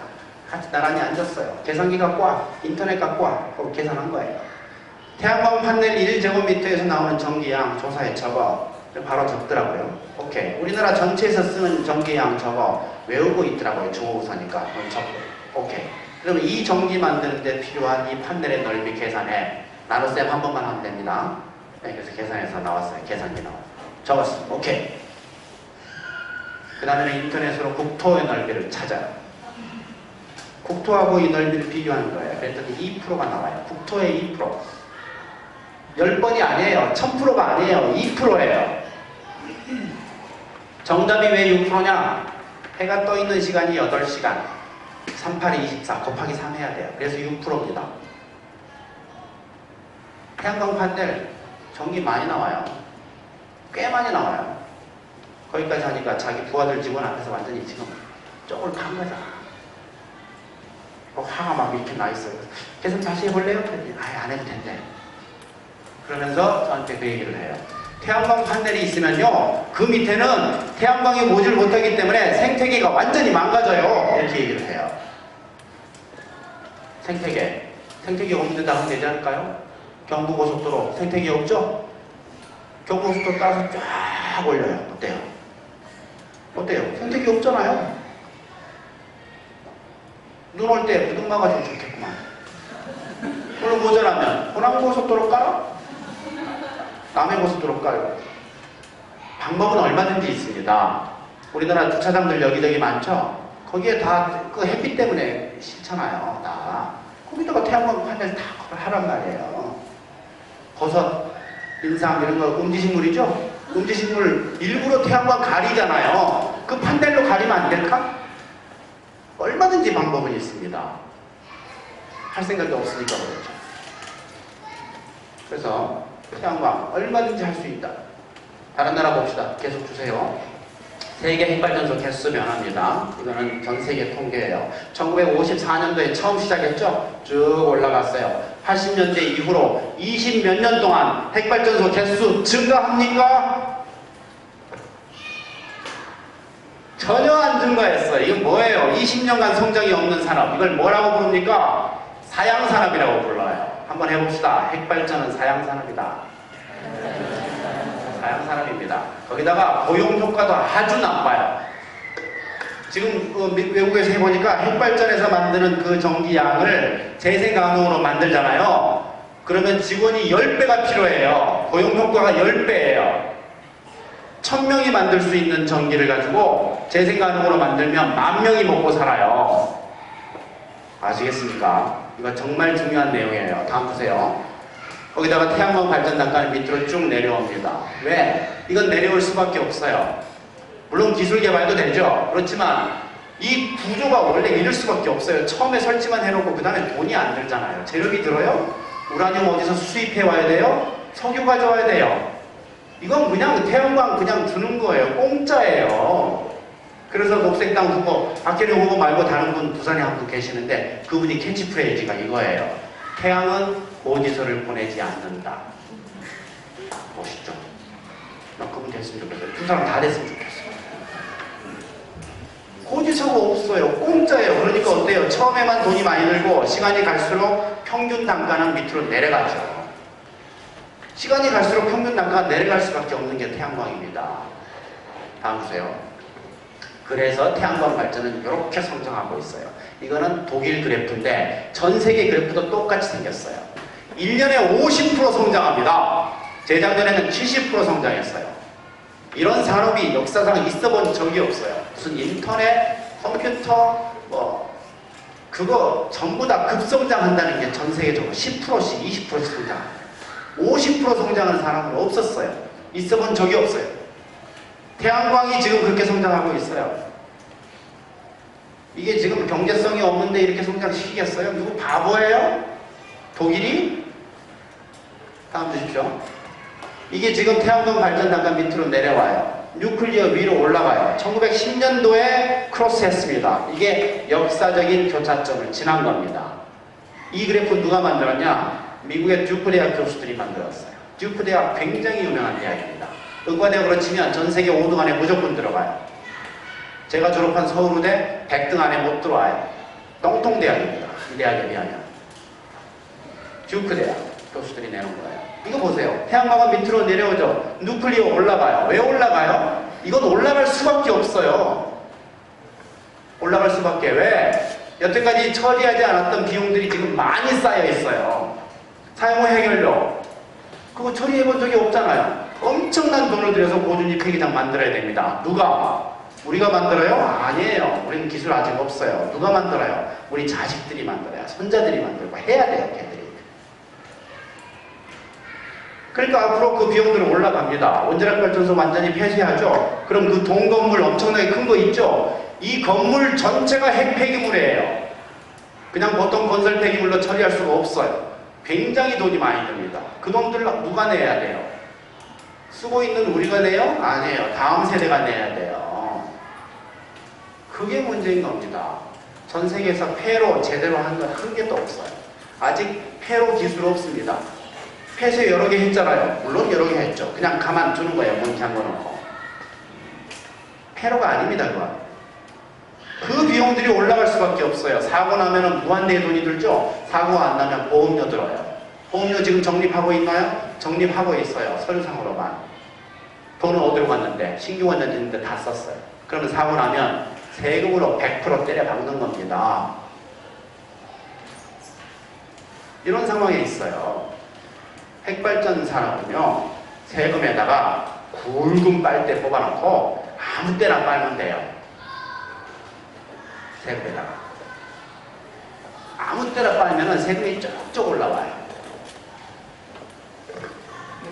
같이 나란히 앉았어요. 계산기 갖고 와. 인터넷 갖고 와. 그거 계산한 거예요. 태양광 판넬 1제곱미터에서 나오는 전기양 조사에 적어. 바로 적더라고요. 오케이. 우리나라 전체에서 쓰는 전기양 적어. 외우고 있더라고요. 중호우사니까. 적고. 오케이. 그러면 이 전기 만드는데 필요한 이 판넬의 넓이 계산해. 나눗셈 한 번만 하면 됩니다. 네, 그래서 계산해서 나왔어요. 계산기 나왔어요. 적었어. 오케이. 그 다음에는 인터넷으로 국토의 넓이를 찾아요. 국토하고 이 넓이를 비교하는 거예요. 그랬더니 2%가 나와요. 국토의 2%. 10번이 아니에요. 1000%가 아니에요. 2%예요. 정답이 왜 6%냐? 해가 떠 있는 시간이 8시간. 38이 24 곱하기 3 해야 돼요. 그래서 6%입니다. 태양광 판넬 전기 많이 나와요. 꽤 많이 나와요. 거기까지 하니까 자기 부하들 직원 앞에서 완전히 지금 쪽을 간 거잖아. 화가 막 이렇게 나 있어요. 계산 다시 해볼래요? 안 해도 된대. 그러면서 저한테 그 얘기를 해요. 태양광 판넬이 있으면요 그 밑에는 태양광이 오질 못하기 때문에 생태계가 완전히 망가져요. 이렇게 얘기를 해요. 생태계 없는데다 하면 되지 않을까요? 경부고속도로 생태계 없죠? 경부고속도로 따라서 쫙 올려요. 어때요? 어때요? 생태계 없잖아요. 눈 올 때 부둥 막아주면 좋겠구만. 그걸로 모자라면 호남고속도로 깔아? 남해고속도로 깔고. 방법은 얼마든지 있습니다. 우리나라 주차장들 여기저기 많죠? 거기에 다 그 햇빛 때문에 싫잖아요. 다. 거기다가 태양광 판넬 다 하란 말이에요. 버섯, 인삼 이런 거 음지식물이죠? 음지식물 일부러 태양광 가리잖아요. 그 판넬로 가리면 안 될까? 얼마든지 방법은 있습니다. 할 생각이 없으니까 그렇죠. 그래서 태양광 얼마든지 할 수 있다. 다른 나라 봅시다. 계속 주세요. 세계 핵발전소 개수 변화입니다. 이거는 전 세계 통계예요. 1954년도에 처음 시작했죠? 쭉 올라갔어요. 80년대 이후로 20 몇 년 동안 핵발전소 개수 증가합니까? 전혀 안 증가했어요. 이건 뭐예요? 20년간 성장이 없는 산업. 이걸 뭐라고 부릅니까? 사양산업이라고 불러요. 한번 해봅시다. 핵발전은 사양산업이다. 사양산업입니다. 거기다가 고용효과도 아주 나빠요. 지금 외국에서 해보니까 핵발전에서 만드는 그 전기양을 재생가능으로 만들잖아요. 그러면 직원이 10배가 필요해요. 고용효과가 10배예요. 1000명이 만들 수 있는 전기를 가지고 재생가능으로 만들면 10,000명이 먹고 살아요. 아시겠습니까? 이거 정말 중요한 내용이에요. 다음 보세요. 거기다가 태양광 발전 단가는 밑으로 쭉 내려옵니다. 왜? 이건 내려올 수밖에 없어요. 물론 기술 개발도 되죠. 그렇지만 이 구조가 원래 이럴 수밖에 없어요. 처음에 설치만 해놓고 그 다음에 돈이 안 들잖아요. 재료비 들어요? 우라늄 어디서 수입해 와야 돼요? 석유 가져와야 돼요. 이건 그냥 태양광 그냥 주는 거예요. 공짜예요. 그래서 녹색당 후보, 박혜림 후보 말고 다른 분 부산에 한 분 계시는데 그분이 캐치프레이즈가 이거예요. 태양은 고지서를 보내지 않는다. 멋있죠? 나 그분 됐으면 좋겠어요. 두 사람 다 됐으면 좋겠어요. 고지서가 없어요. 공짜예요. 그러니까 어때요? 처음에만 돈이 많이 들고 시간이 갈수록 평균 단가는 밑으로 내려가죠. 시간이 갈수록 평균 단가가 내려갈 수밖에 없는 게 태양광입니다. 다음 보세요. 그래서 태양광 발전은 이렇게 성장하고 있어요. 이거는 독일 그래프인데 전 세계 그래프도 똑같이 생겼어요. 1년에 50% 성장합니다. 재작년에는 70% 성장했어요. 이런 산업이 역사상 있어본 적이 없어요. 무슨 인터넷, 컴퓨터, 그거 전부 다 급성장한다는 게 전 세계적으로 10%씩 20%씩 성장합니다. 50% 성장하는 사람은 없었어요. 있어본 적이 없어요. 태양광이 지금 그렇게 성장하고 있어요. 이게 지금 경제성이 없는데 이렇게 성장시키겠어요? 누구 바보예요? 독일이? 다음 보십시오. 이게 지금 태양광 발전 단가 밑으로 내려와요. 뉴클리어 위로 올라가요. 1910년도에 크로스했습니다. 이게 역사적인 교차점을 지난 겁니다. 이 그래프 누가 만들었냐? 미국의 듀크 대학 교수들이 만들었어요. 듀크 대학 굉장히 유명한 대학입니다. 의과대학으로 치면 전 세계 5등 안에 무조건 들어가요. 제가 졸업한 서울의대 100등 안에 못 들어와요. 똥통대학입니다. 이 대학에 비하면. 듀크 대학 교수들이 내놓은 거예요. 이거 보세요. 태양광은 밑으로 내려오죠. 누클리어 올라가요. 왜 올라가요? 이건 올라갈 수밖에 없어요. 올라갈 수밖에. 왜? 여태까지 처리하지 않았던 비용들이 지금 많이 쌓여 있어요. 사용후 해결료. 그거 처리해 본 적이 없잖아요. 엄청난 돈을 들여서 고준위 폐기장 만들어야 됩니다. 누가? 우리가 만들어요? 아니에요. 우리는 기술 아직 없어요. 누가 만들어요? 우리 자식들이 만들어요. 손자들이 만들고 해야 돼요. 걔들이. 그러니까 앞으로 그 비용들은 올라갑니다. 원자력 발전소 완전히 폐쇄하죠. 그럼 그 동건물 엄청나게 큰 거 있죠. 이 건물 전체가 핵 폐기물이에요. 그냥 보통 건설 폐기물로 처리할 수가 없어요. 굉장히 돈이 많이 듭니다. 그 돈들 누가 내야 돼요? 쓰고 있는 우리가 내요? 아니에요. 다음 세대가 내야 돼요. 그게 문제인 겁니다. 전 세계에서 폐로 제대로 한 건 한 개도 없어요. 아직 폐로 기술 없습니다. 폐쇄 여러 개 했잖아요. 물론 여러 개 했죠. 그냥 가만 두는 거예요. 문 잠궈놓고. 폐로가 아닙니다. 그건. 그 비용들이 올라갈 수밖에 없어요. 사고 나면 무한대의 돈이 들죠. 사고가 안 나면 보험료 들어요. 보험료 지금 적립하고 있나요? 적립하고 있어요. 서류상으로만. 돈은 어디로 갔는데? 신규 원전 짓는데 다 썼어요. 그러면 사고 나면 세금으로 100% 때려 박는 겁니다. 이런 상황에 있어요. 핵발전 산업은요, 세금에다가 굵은 빨대 뽑아놓고 아무 때나 빨면 돼요. 세금에다가. 아무 때나 빨면은 세금이 쭉쭉 올라와요.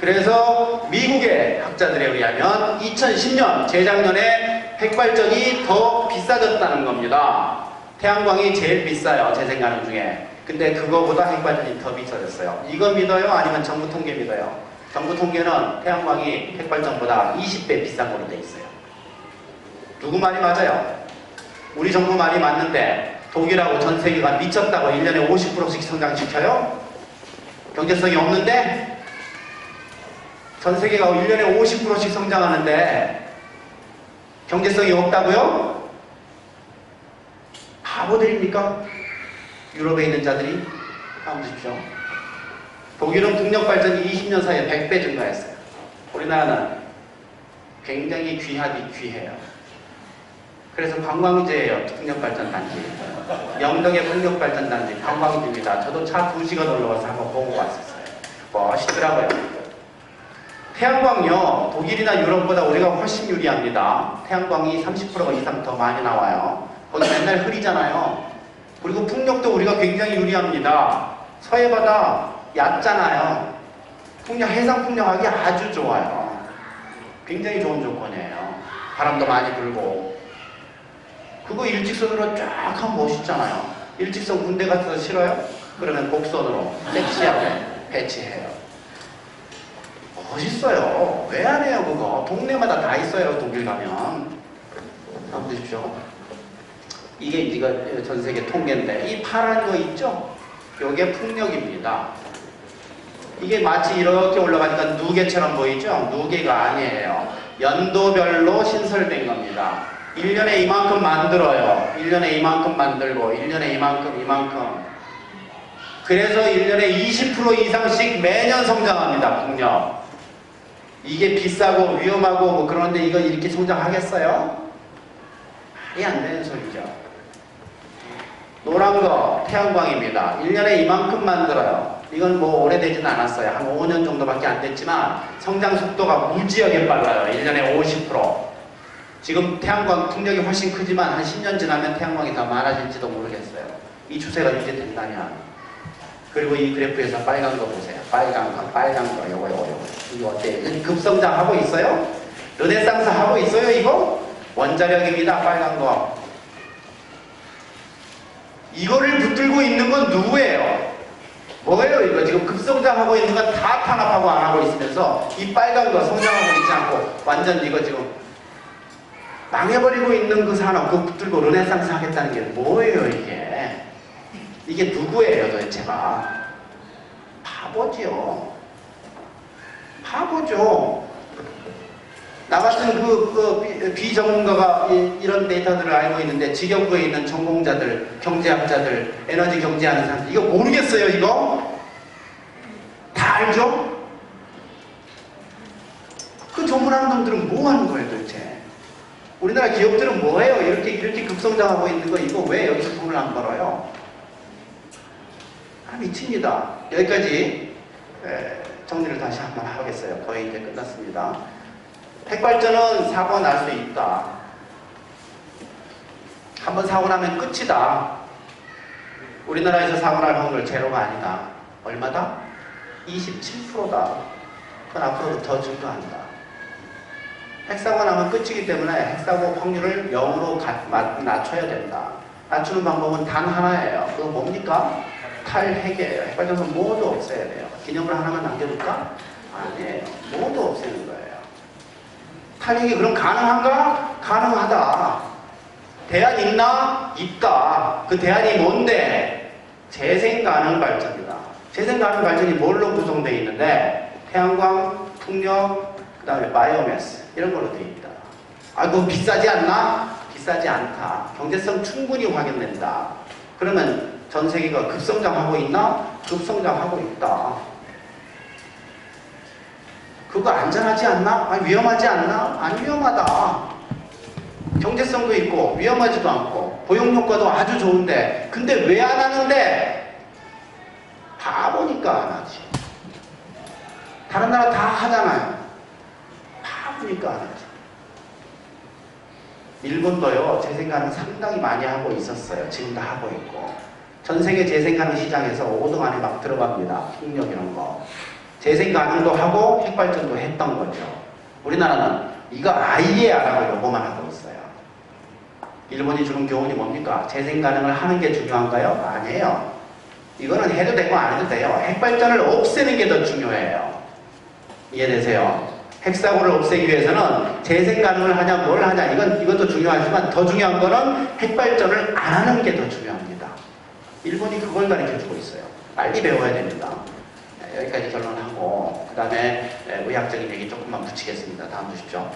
그래서 미국의 학자들에 의하면 2010년, 재작년에 핵발전이 더 비싸졌다는 겁니다. 태양광이 제일 비싸요. 재생가능 중에. 근데 그거보다 핵발전이 더 비싸졌어요. 이거 믿어요? 아니면 정부 통계 믿어요? 정부 통계는 태양광이 핵발전보다 20배 비싼 걸로 돼 있어요. 누구 말이 맞아요? 우리 정부 말이 맞는데 독일하고 전 세계가 미쳤다고 1년에 50%씩 성장시켜요? 경제성이 없는데? 전 세계가 1년에 50%씩 성장하는데 경제성이 없다고요? 바보들입니까? 유럽에 있는 자들이? 한번 보십시오. 독일은 풍력 발전이 20년 사이에 100배 증가했어요. 우리나라는 굉장히 귀하디 귀해요. 그래서 관광지예요. 풍력발전단지. 영덕의 풍력발전단지 관광지입니다. 저도 차 2시간 올라와서 한번 보고 왔었어요. 멋있더라고요. 태양광요, 독일이나 유럽보다 우리가 훨씬 유리합니다. 태양광이 30% 이상 더 많이 나와요. 거기 맨날 흐리잖아요. 그리고 풍력도 우리가 굉장히 유리합니다. 서해바다 얕잖아요. 풍력, 해상 풍력하기 아주 좋아요. 굉장히 좋은 조건이에요. 바람도 많이 불고. 그거 일직선으로 쫙 하면 멋있잖아요. 일직선 군대 같아서 싫어요? 그러면 곡선으로 섹시하게 배치해요. 멋있어요. 왜 안 해요 그거? 동네마다 다 있어요. 독일 가면. 한번 보십시오. 이게 이거 전 세계 통계인데 이 파란 거 있죠? 이게 풍력입니다. 이게 마치 이렇게 올라가니까 누계처럼 보이죠? 누계가 아니에요. 연도별로 신설된 겁니다. 1년에 이만큼 만들어요. 1년에 이만큼 만들고 1년에 이만큼 그래서 1년에 20% 이상씩 매년 성장합니다. 풍력. 이게 비싸고 위험하고 뭐 그런데 이거 이렇게 성장하겠어요? 말이 안 되는 소리죠. 노란 거 태양광입니다. 1년에 이만큼 만들어요. 이건 뭐 오래되진 않았어요. 한 5년 정도밖에 안 됐지만 성장 속도가 무지하게 빨라요. 1년에 50%. 지금 태양광 풍력이 훨씬 크지만 한 10년 지나면 태양광이 더 많아질지도 모르겠어요. 이 추세가 유지된다면. 그리고 이 그래프에서 빨간 거 보세요. 빨간 거, 요거. 이거 어때요? 급성장하고 있어요? 르네상스 하고 있어요, 이거? 원자력입니다, 빨간 거. 이거를 붙들고 있는 건 누구예요? 뭐예요, 이거? 지금 급성장하고 있는 건 다 탄압하고 안 하고 있으면서 이 빨간 거 성장하고 있지 않고 완전 이거 지금 망해버리고 있는 그 산업, 그거 붙들고 르네상스 하겠다는 게 뭐예요, 이게? 이게 누구예요, 도대체가? 바보죠. 바보죠. 나 같은 비전문가가 이런 데이터들을 알고 있는데 직역부에 있는 전공자들, 경제학자들, 에너지 경제하는 사람들 이거 모르겠어요, 이거? 다 알죠? 그 전문하는 놈들은 뭐 하는 거예요, 도대체? 우리나라 기업들은 뭐예요? 이렇게 급성장하고 있는 거 이거 왜 여기서 돈을 안 벌어요? 미칩니다. 여기까지 정리를 다시 한번 하겠어요. 거의 이제 끝났습니다. 핵발전은 사고가 날 수 있다. 한번 사고 나면 끝이다. 우리나라에서 사고 날 확률 제로가 아니다. 얼마다? 27%다. 그건 앞으로도 더 증가한다. 핵사고 나면 끝이기 때문에 핵사고 확률을 0으로 낮춰야 된다. 낮추는 방법은 단 하나예요. 그거 뭡니까? 탈핵이에요. 핵발전소 모두 없애야 돼요. 기념을 하나만 남겨둘까? 아니에요. 모두 없애는 거예요. 탈핵이 그럼 가능한가? 가능하다. 대안 있나? 있다. 그 대안이 뭔데? 재생가능 발전이다. 재생가능 발전이 뭘로 구성되어 있는데 태양광, 풍력, 그 다음에 바이오매스 이런 걸로 되어 있다. 아, 그거 비싸지 않나? 비싸지 않다. 경제성 충분히 확인된다. 그러면 전 세계가 급성장하고 있나? 급성장하고 있다. 그거 안전하지 않나? 아니, 위험하지 않나? 안 위험하다. 경제성도 있고 위험하지도 않고 고용효과도 아주 좋은데 근데 왜 안 하는데? 바보니까 안 하지. 다른 나라 다 하잖아요. 바보니까 안 하지. 일본도요, 재생가능 상당히 많이 하고 있었어요. 지금도 하고 있고. 전 세계 재생가능 시장에서 5등 안에 막 들어갑니다. 풍력 이런 거. 재생가능도 하고 핵발전도 했던 거죠. 우리나라는 이거 아예 안 하고 요거만 하고 있어요. 일본이 주는 교훈이 뭡니까? 재생가능을 하는 게 중요한가요? 아니에요. 이거는 해도 되고 안 해도 돼요. 핵발전을 없애는 게 더 중요해요. 이해되세요? 핵사고를 없애기 위해서는 재생가능을 하냐 뭘 하냐 이것도 중요하지만 더 중요한 거는 핵발전을 안 하는 게 더 중요합니다. 일본이 그걸 가르쳐주고 있어요. 빨리 배워야 됩니다. 여기까지 결론하고 그 다음에 의학적인 얘기 조금만 붙이겠습니다. 다음 주십시오.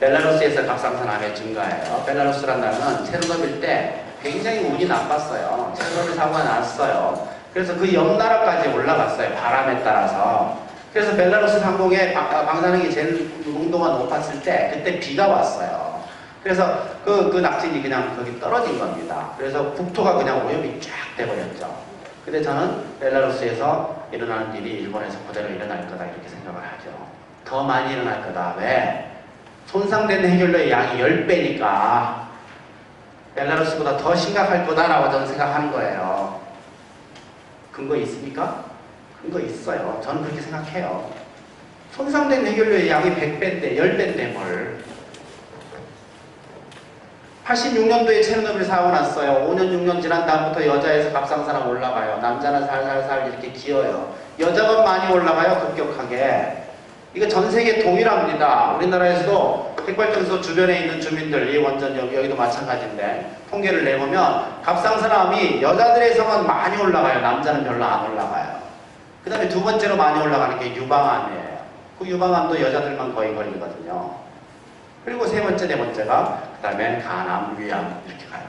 벨라루스에서 갑상선암의 증가예요. 벨라루스란 나라는 체르노빌 때 굉장히 운이 나빴어요. 체르노빌 사고가 났어요. 그래서 그 옆 나라까지 올라갔어요. 바람에 따라서. 그래서 벨라루스 상공에 방사능이 제일 농도가 높았을 때 그때 비가 왔어요. 그래서 그 낙진이 그냥 거기 떨어진 겁니다. 그래서 국토가 그냥 오염이 쫙 돼버렸죠. 근데 저는 벨라루스에서 일어나는 일이 일본에서 그대로 일어날 거다 이렇게 생각을 하죠. 더 많이 일어날 거다. 왜? 손상된 해결료의 양이 10배니까 벨라루스보다 더 심각할 거다라고 저는 생각하는 거예요. 근거 있습니까? 근거 있어요. 저는 그렇게 생각해요. 손상된 해결료의 양이 100배인데 10배인데 뭘. 86년도에 체르노빌 사고 났어요. 5년 6년 지난 다음부터 여자에서 갑상선암 올라가요. 남자는 살살살 이렇게 기어요. 여자만 많이 올라가요. 급격하게. 이거 전 세계 동일합니다. 우리나라에서도 핵발전소 주변에 있는 주민들, 이 원전 여기도 마찬가지인데 통계를 내보면 갑상선암이 여자들에서만 많이 올라가요. 남자는 별로 안 올라가요. 그 다음에 두 번째로 많이 올라가는 게 유방암이에요. 그 유방암도 여자들만 거의 걸리거든요. 그리고 세 번째, 네 번째가 그 다음에 간암, 위암 이렇게 가요.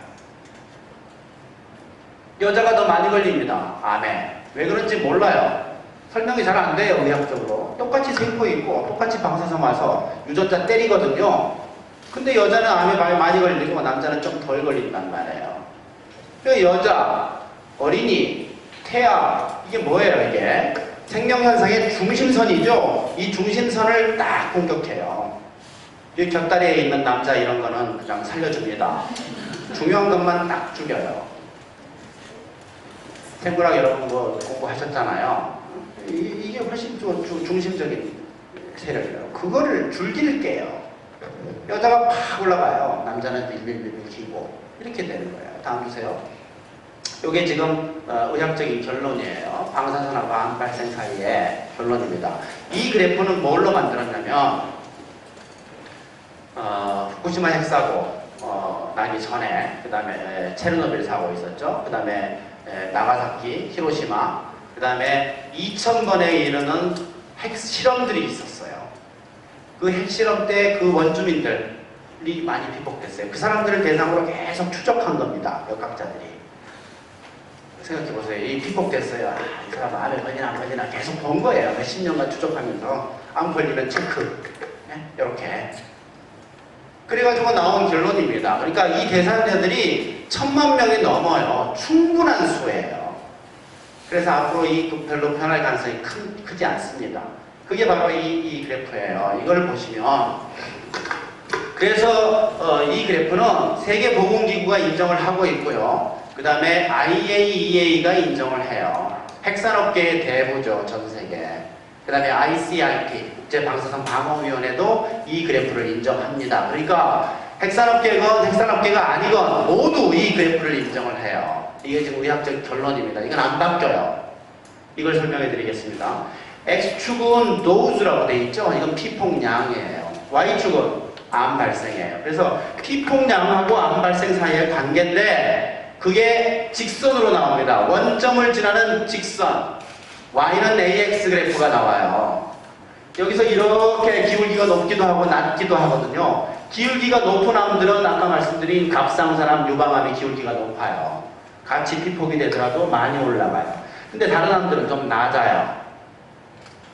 여자가 더 많이 걸립니다. 암에. 왜 그런지 몰라요. 설명이 잘 안 돼요, 의학적으로. 똑같이 세포 있고 똑같이 방사선 와서 유전자 때리거든요. 근데 여자는 암에 많이 걸리고 남자는 좀 덜 걸린단 말이에요. 그 여자, 어린이, 태아, 이게 뭐예요, 이게? 생명현상의 중심선이죠. 이 중심선을 딱 공격해요. 이 곁다리에 있는 남자 이런 거는 그냥 살려줍니다. 중요한 것만 딱 죽여요. 생물학 여러분 뭐 공부하셨잖아요. 이게 훨씬 중심적인 세력이에요. 그거를 줄기를 깨요. 여자가 팍 올라가요. 남자는 밀밀밀밀 기고 이렇게 되는 거예요. 다음 주세요. 이게 지금 의학적인 결론이에요. 방사선하고 암 발생 사이의 결론입니다. 이 그래프는 뭘로 만들었냐면 후쿠시마 핵사고 나기 전에 그 다음에 체르노빌 사고 있었죠. 그 다음에 나가사키, 히로시마, 그 다음에 2000건에 이르는 핵실험들이 있었어요. 그 핵실험 때 그 원주민들이 많이 피폭됐어요. 그 사람들을 대상으로 계속 추적한 겁니다. 역학자들이. 생각해보세요. 이 피폭됐어요. 이 사람 암에 걸리나 안 걸리나 계속 본 거예요. 몇십 년간 추적하면서 암 걸리면 체크. 이렇게. 그래가지고 나온 결론입니다. 그러니까 이 대상자들이 1000만 명이 넘어요. 충분한 수예요. 그래서 앞으로 이 별로 변할 가능성이 크지 않습니다. 그게 바로 이 그래프예요. 이걸 보시면 그래서 이 그래프는 세계보건기구가 인정을 하고 있고요. 그 다음에 IAEA가 인정을 해요. 핵산업계의 대부죠. 전 세계. 그 다음에 ICRT 국제방사선 방어위원회도 이 그래프를 인정합니다. 그러니까 핵산업계건 핵산업계가 아니건 모두 이 그래프를 인정을 해요. 이게 지금 의학적 결론입니다. 이건 안 바뀌어요. 이걸 설명해 드리겠습니다. X축은 도우즈라고 되어 있죠. 이건 피폭량이에요. Y축은 암 발생이에요. 그래서 피폭량하고 암 발생 사이의 관계인데 그게 직선으로 나옵니다. 원점을 지나는 직선. Y는 AX 그래프가 나와요. 여기서 이렇게 기울기가 높기도 하고 낮기도 하거든요. 기울기가 높은 암들은 아까 말씀드린 갑상선암, 유방암이 기울기가 높아요. 같이 피폭이 되더라도 많이 올라가요. 근데 다른 암들은 좀 낮아요.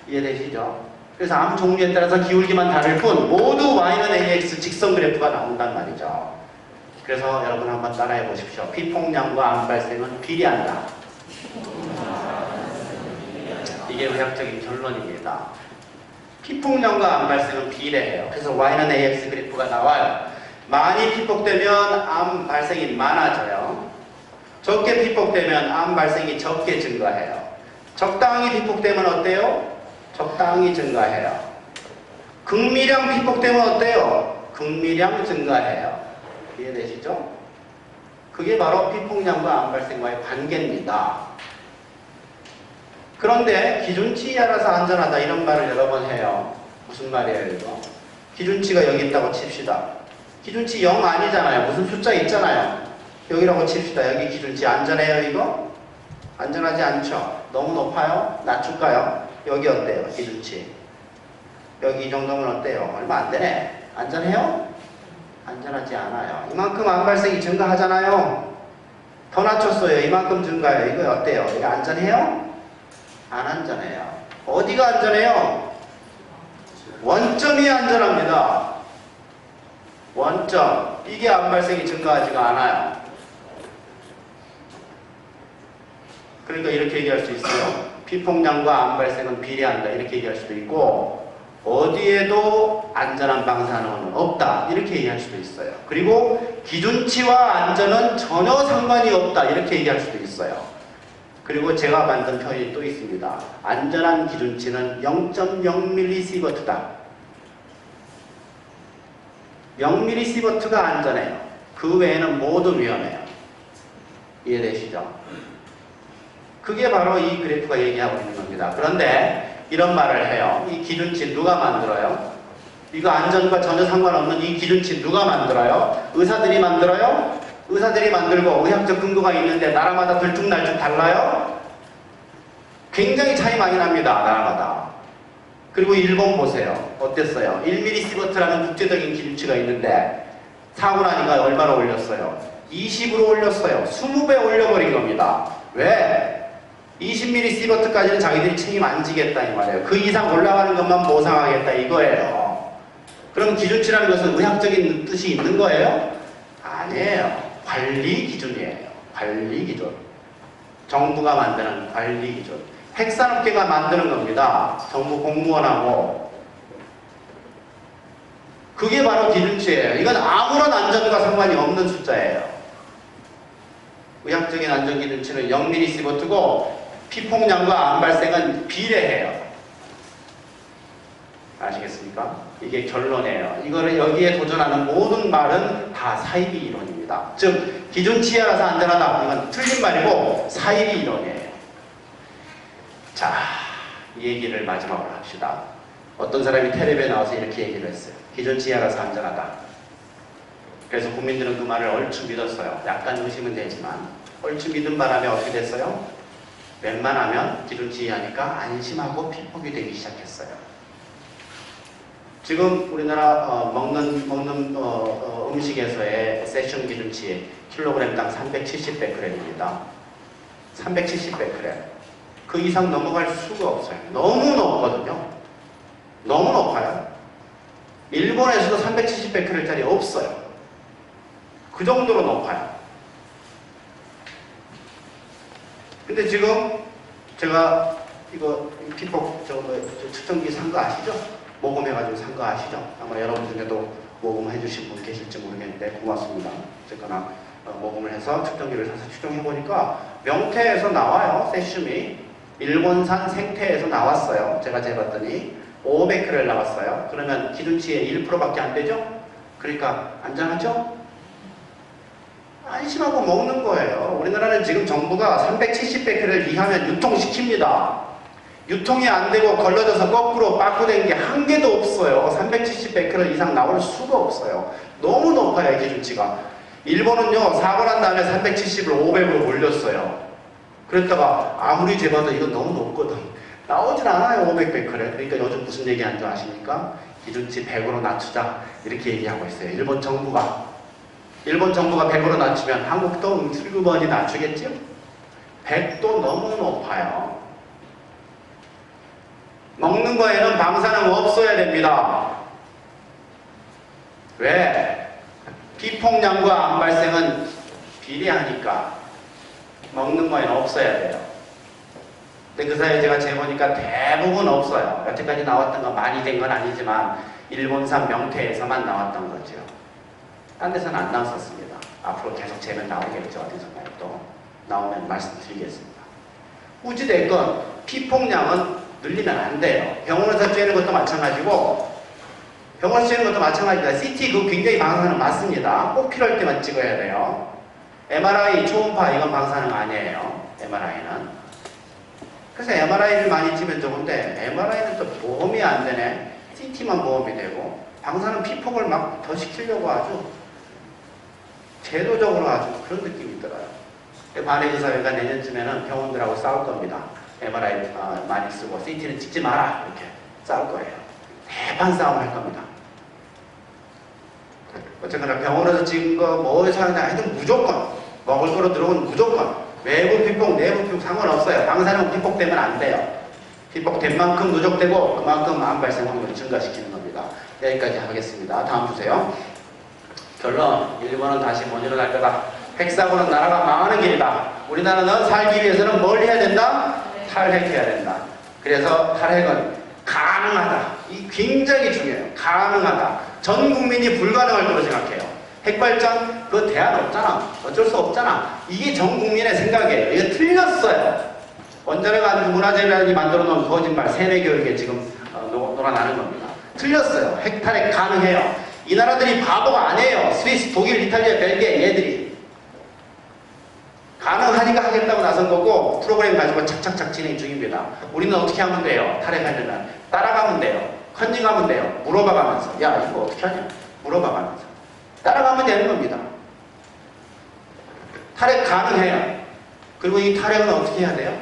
이해되시죠? 그래서 암 종류에 따라서 기울기만 다를 뿐 모두 Y는 AX 직선 그래프가 나온단 말이죠. 그래서 여러분 한번 따라해 보십시오. 피폭량과 암 발생은 비례한다. 이게 의학적인 결론입니다. 피폭량과 암 발생은 비례해요. 그래서 Y는 AX 그래프가 나와요. 많이 피폭되면 암 발생이 많아져요. 적게 피폭되면 암 발생이 적게 증가해요. 적당히 피폭되면 어때요? 적당히 증가해요. 극미량 피폭되면 어때요? 극미량 증가해요. 이해되시죠? 그게 바로 피폭량과 암 발생과의 관계입니다. 그런데 기준치에 따라서 안전하다 이런 말을 여러 번 해요. 무슨 말이에요 이거? 기준치가 여기 있다고 칩시다. 기준치 0 아니잖아요. 무슨 숫자 있잖아요. 여기라고 칩시다. 여기 기준치 안전해요 이거? 안전하지 않죠? 너무 높아요? 낮출까요? 여기 어때요? 기준치. 여기 이 정도면 어때요? 얼마 안 되네. 안전해요? 안전하지 않아요. 이만큼 암 발생이 증가하잖아요. 더 낮췄어요. 이만큼 증가해요. 이거 어때요? 이거 안전해요? 안 안전해요. 어디가 안전해요? 원점이 안전합니다. 원점. 이게 암 발생이 증가하지가 않아요. 그러니까 이렇게 얘기할 수 있어요. 피폭량과 암 발생은 비례한다. 이렇게 얘기할 수도 있고 어디에도 안전한 방사능은 없다. 이렇게 얘기할 수도 있어요. 그리고 기준치와 안전은 전혀 상관이 없다. 이렇게 얘기할 수도 있어요. 그리고 제가 만든 표현이 또 있습니다. 안전한 기준치는 0.0mSV다. 0mSV가 안전해요. 그 외에는 모두 위험해요. 이해되시죠? 그게 바로 이 그래프가 얘기하고 있는 겁니다. 그런데 이런 말을 해요. 이 기준치 누가 만들어요? 이거 안전과 전혀 상관없는 이 기준치 누가 만들어요? 의사들이 만들어요? 의사들이 만들고 의학적 근거가 있는데 나라마다 들쭉날쭉 달라요? 굉장히 차이 많이 납니다. 나라마다. 그리고 일본 보세요. 어땠어요? 1mSV라는 국제적인 기준치가 있는데 사고 나니까 얼마나 올렸어요? 20으로 올렸어요. 20배 올려버린 겁니다. 왜? 20mm 시버트까지는 자기들이 책임 안 지겠다 이 말이에요. 그 이상 올라가는 것만 보상하겠다 이거예요. 그럼 기준치라는 것은 의학적인 뜻이 있는 거예요? 아니에요. 관리 기준이에요. 관리 기준. 정부가 만드는 관리 기준. 핵산업계가 만드는 겁니다. 정부 공무원하고. 그게 바로 기준치예요. 이건 아무런 안전과 상관이 없는 숫자예요. 의학적인 안전 기준치는 0mm 시버트고 피폭량과 암 발생은 비례해요. 아시겠습니까? 이게 결론이에요. 이거를 여기에 도전하는 모든 말은 다 사이비 이론입니다. 즉 기준치에 따라서 안전하다. 이건 틀린 말이고 사이비 이론이에요. 자, 이 얘기를 마지막으로 합시다. 어떤 사람이 텔레비에 나와서 이렇게 얘기를 했어요. 기준치에 따라서 안전하다. 그래서 국민들은 그 말을 얼추 믿었어요. 약간 의심은 되지만 얼추 믿은 바람에 어떻게 됐어요? 웬만하면 기준치 이하니까 안심하고 피폭이 되기 시작했어요. 지금 우리나라 먹는 음식에서의 세션 기준치 킬로그램당 370베크렐입니다. 370베크렐. 그 이상 넘어갈 수가 없어요. 너무 높거든요. 너무 높아요. 일본에서도 370베크렐짜리 없어요. 그 정도로 높아요. 근데 지금 제가 이거 피폭 측정기 산 거 아시죠? 모금해가지고 산 거 아시죠? 아마 여러분 중에도 모금해 주신 분 계실지 모르겠는데 고맙습니다. 어쨌거나 모금을 해서 측정기를 사서 추정해보니까 명태에서 나와요. 세슘이 일본산 생태에서 나왔어요. 제가 재봤더니 500크렐 나왔어요. 그러면 기준치의 1%밖에 안 되죠? 그러니까 안전하죠? 안심하고 먹는 거예요. 우리나라는 지금 정부가 370베크렐 이하면 유통시킵니다. 유통이 안 되고 걸러져서 거꾸로 빠꾸된 게 한 개도 없어요. 370베크렐 이상 나올 수가 없어요. 너무 높아요, 기준치가. 일본은요, 사고 난 다음에 370을 500으로 올렸어요. 그랬다가 아무리 재봐도 이거 너무 높거든. 나오질 않아요, 500베크렐. 그러니까 요즘 무슨 얘기하는 줄 아십니까? 기준치 100으로 낮추자. 이렇게 얘기하고 있어요. 일본 정부가 100으로 낮추면 한국도 슬그머니 낮추겠죠? 100도 너무 높아요. 먹는 거에는 방사능 없어야 됩니다. 왜? 피폭량과 암 발생은 비례하니까 먹는 거에는 없어야 돼요. 근데 그 사이에 제가 재보니까 대부분 없어요. 여태까지 나왔던 거 많이 된 건 아니지만 일본산 명태에서만 나왔던 거죠. 딴 데서는 안 나왔었습니다. 앞으로 계속 재면 나오겠죠. 어디선가 또 나오면 말씀드리겠습니다. 어찌됐건 피폭량은 늘리면 안 돼요. 병원에서 쬐는 것도 마찬가지고 병원에서 쬐는 것도 마찬가지입니다. CT 그거 굉장히 방사능 맞습니다. 꼭 필요할 때만 찍어야 돼요. MRI 초음파 이건 방사능 아니에요. MRI는. 그래서 MRI를 많이 찍으면 좋은데 MRI는 또 보험이 안 되네. CT만 보험이 되고 방사능 피폭을 막 더 시키려고 아주 제도적으로 아주 그런 느낌이 들어요. 반의사회가 내년쯤에는 병원들하고 싸울 겁니다. MRI 많이 쓰고 CT는 찍지 마라 이렇게 싸울 거예요. 대판 싸움 할 겁니다. 어쨌거나 병원에서 찍은 거 뭐 사느냐 하여튼 무조건 먹을 거로 들어온 무조건 외부 피폭 내부 피폭 상관없어요. 방사능 피폭되면 안 돼요. 피폭된 만큼 누적되고 그만큼 암 발생 확률을 증가시키는 겁니다. 여기까지 하겠습니다. 다음 주세요. 결론, 일본은 다시 못 일어날 거다. 핵사고는 나라가 망하는 길이다. 우리나라는 살기 위해서는 뭘 해야 된다? 탈핵해야 된다. 그래서 탈핵은 가능하다. 이 굉장히 중요해요. 가능하다. 전 국민이 불가능할 거로 생각해요. 핵발전? 그거 대안 없잖아. 어쩔 수 없잖아. 이게 전 국민의 생각이에요. 이게 틀렸어요. 원자력 문화재단이 만들어 놓은 거짓말, 세뇌 교육에 지금 놀아나는 겁니다. 틀렸어요. 핵탈핵 가능해요. 이 나라들이 바보가 아니에요. 스위스, 독일, 이탈리아, 벨기에 얘들이. 가능하니까 하겠다고 나선 거고 프로그램 가지고 착착착 진행 중입니다. 우리는 어떻게 하면 돼요? 탈핵하려면 따라가면 돼요. 컨닝하면 돼요. 물어봐가면서 야 이거 어떻게 하냐? 물어봐가면서 따라가면 되는 겁니다. 탈핵 가능해요. 그리고 이 탈핵은 어떻게 해야 돼요?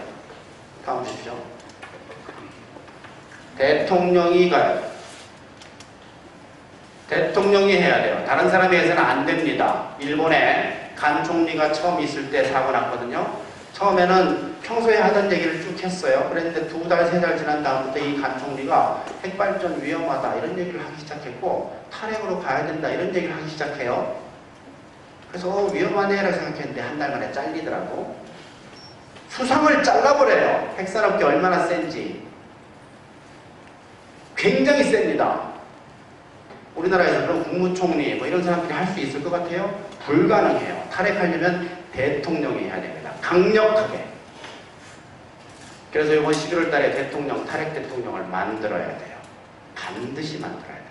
다음 주시죠. 대통령이 가요. 대통령이 해야 돼요. 다른 사람이 해서는 안 됩니다. 일본에 간 총리가 처음 있을 때 사고 났거든요. 처음에는 평소에 하던 얘기를 쭉 했어요. 그랬는데 2달, 3달 지난 다음부터 이 간 총리가 핵발전 위험하다 이런 얘기를 하기 시작했고 탈핵으로 가야 된다 이런 얘기를 하기 시작해요. 그래서 위험하네라고 생각했는데 한 달 만에 잘리더라고. 수상을 잘라버려요. 핵산업계 얼마나 센지. 굉장히 셉니다. 우리나라에서 그런 국무총리 뭐 이런 사람들이 할 수 있을 것 같아요? 불가능해요. 탈핵하려면 대통령이 해야 됩니다. 강력하게. 그래서 이번 11월 달에 대통령, 탈핵 대통령을 만들어야 돼요. 반드시 만들어야 돼요.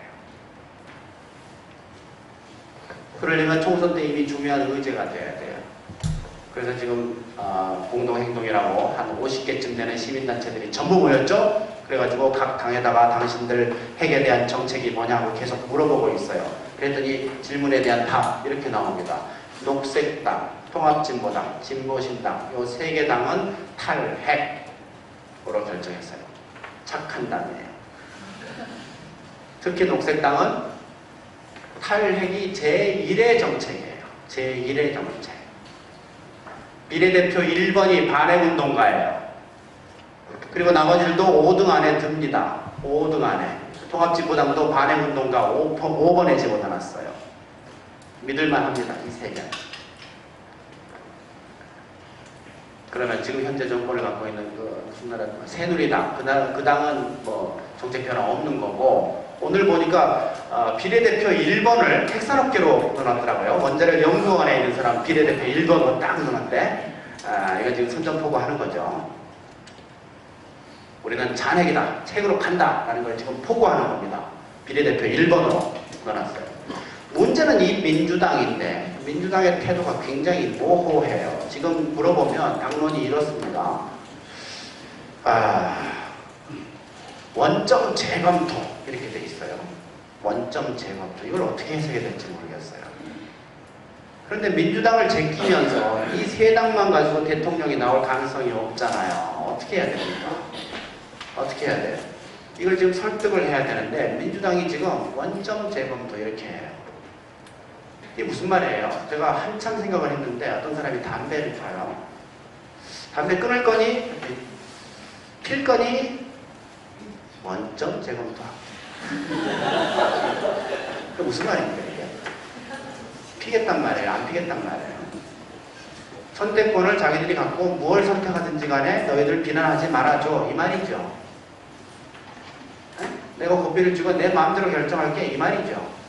그러려면 총선 때 이미 중요한 의제가 돼야 돼요. 그래서 지금 공동행동이라고 한 50개쯤 되는 시민단체들이 전부 모였죠? 그래가지고 각 당에다가 당신들 핵에 대한 정책이 뭐냐고 계속 물어보고 있어요. 그랬더니 질문에 대한 답 이렇게 나옵니다. 녹색당, 통합진보당, 진보신당 요 3개 당은 탈핵으로 결정했어요. 착한 당이에요. 특히 녹색당은 탈핵이 제1의 정책이에요. 제1의 정책. 비례대표 1번이 반핵운동가예요. 그리고 나머지들도 5등 안에 듭니다. 5등 안에. 통합진보당도 반핵운동가 5번에 집어넣었어요. 믿을만 합니다. 이 3개. 그러면 지금 현재 정권을 갖고 있는 무슨 나라, 새누리당, 그 당은 뭐 정책 변화 없는 거고, 오늘 보니까 비례대표 1번을 핵산업계로 넣어놨더라고요. 원자력 연구원에 있는 사람 비례대표 1번으로 딱 넣어놨대. 이거 지금 선전포고 하는 거죠. 우리는 잔핵이다, 책으로 간다 라는 걸 지금 포고하는 겁니다. 비례대표 1번으로 넣어놨어요. 문제는 이 민주당인데 민주당의 태도가 굉장히 모호해요. 지금 물어보면 당론이 이렇습니다. 원점 재검토 이렇게 돼 있어요. 원점 재검토. 이걸 어떻게 해석해야 될지 모르겠어요. 그런데 민주당을 제끼면서 이 3당만 가지고 대통령이 나올 가능성이 없잖아요. 어떻게 해야 됩니까? 어떻게 해야 돼요? 이걸 지금 설득을 해야 되는데 민주당이 지금 원점 재검토 이렇게 해요. 이게 무슨 말이에요? 제가 한참 생각을 했는데 어떤 사람이 담배를 펴요. 담배 끊을 거니? 필 거니? 원점 재검토. 그게 무슨 말입니까 이게? 피겠단 말이에요? 안 피겠단 말이에요? 선택권을 자기들이 갖고 무엇을 선택하든지 간에 너희들 비난하지 말아줘 이 말이죠. 내가 고삐를 쥐고 내 마음대로 결정할게 이 말이죠.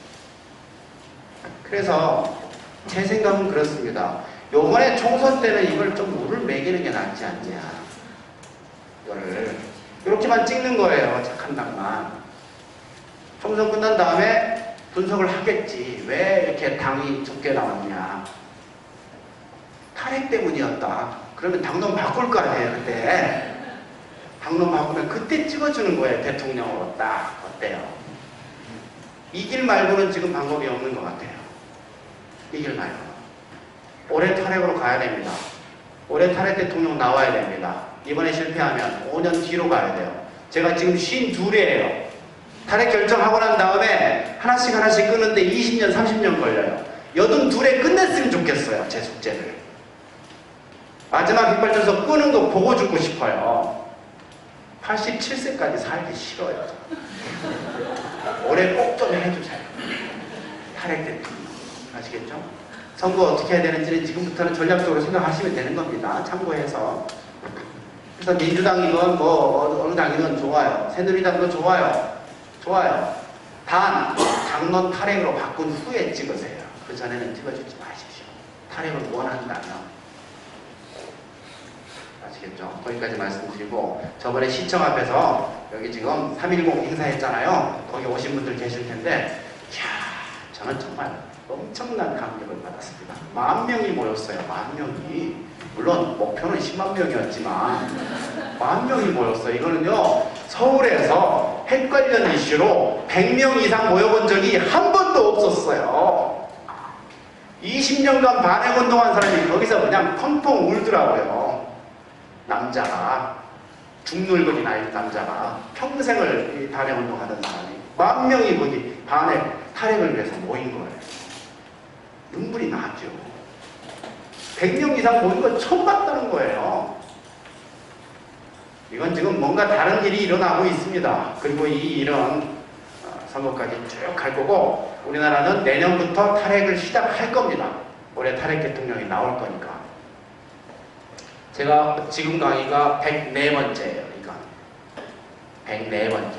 그래서 제 생각은 그렇습니다. 요번에 총선 때는 이걸 좀 물을 매기는 게 낫지 않냐. 이거를 이렇게만 찍는 거예요. 착한 당만. 총선 끝난 다음에 분석을 하겠지. 왜 이렇게 당이 적게 나왔냐. 탈핵 때문이었다. 그러면 당론 바꿀 거 아니에요. 그때. 당론 바꾸면 그때 찍어주는 거예요. 대통령으로 딱. 어때요? 이길 말고는 지금 방법이 없는 것 같아요. 이길 말고. 올해 탈핵으로 가야 됩니다. 올해 탈핵 대통령 나와야 됩니다. 이번에 실패하면 5년 뒤로 가야 돼요. 제가 지금 52회예요. 탈핵 결정하고 난 다음에 하나씩 끊는데 20년, 30년 걸려요. 82회 끝냈으면 좋겠어요. 제 숙제를. 마지막 핵발전소 끄는 거 보고 죽고 싶어요. 87세까지 살기 싫어요. 올해 꼭 좀 해주세요. 탈핵 대통령. 아시겠죠? 선거 어떻게 해야 되는지는 지금부터는 전략적으로 생각하시면 되는 겁니다. 참고해서. 그래서 민주당이건 뭐 어느 당이건 좋아요. 새누리당도 좋아요. 좋아요. 단 당론 탈핵으로 바꾼 후에 찍으세요. 그 전에는 찍어주지 마십시오. 탈핵을 원한다면. 아시겠죠? 거기까지 말씀드리고 저번에 시청 앞에서 여기 지금 3.10 행사했잖아요. 거기 오신 분들 계실 텐데 이야, 저는 정말 엄청난 감격을 받았습니다. 10,000명이 모였어요. 10,000명이. 물론 목표는 10만 명이었지만 10,000명이 모였어요. 이거는요. 서울에서 핵 관련 이슈로 100명 이상 모여본 적이 한 번도 없었어요. 20년간 반핵운동한 사람이 거기서 그냥 펑펑 울더라고요. 남자가 중늙은이 나이 남자가 평생을 반핵운동하던 사람이 10,000명이 거기 탈핵을 위해서 모인 거예요. 눈물이 나죠. 100명 이상 모인 걸 처음 봤다는 거예요. 이건 지금 뭔가 다른 일이 일어나고 있습니다. 그리고 이 일은 선거까지 쭉 갈 거고 우리나라는 내년부터 탈핵을 시작할 겁니다. 올해 탈핵 대통령이 나올 거니까. 제가 지금 강의가 104번째예요. 그러니까 104번째.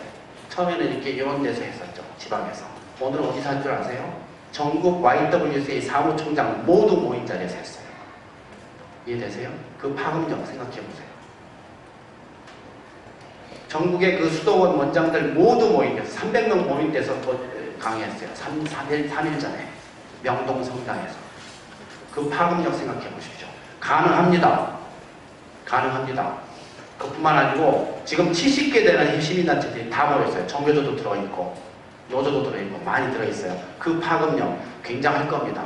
처음에는 이런 데서 했었죠. 지방에서. 오늘은 어디서 한 줄 아세요? 전국 YWCA 사무총장 모두 모인 자리에서 했어요. 이해되세요? 그 파급력 생각해보세요. 전국의 그 수도원 원장들 모두 모인 데서 300명 모인 데서 강의했어요. 3일 전에 명동 성당에서. 그 파급력 생각해 보십시오. 가능합니다. 가능합니다. 그뿐만 아니고 지금 70개 되는 시민단체들이 다 모였어요. 정교조도 들어있고 노조도 들어있고 많이 들어있어요. 그 파급력 굉장할 겁니다.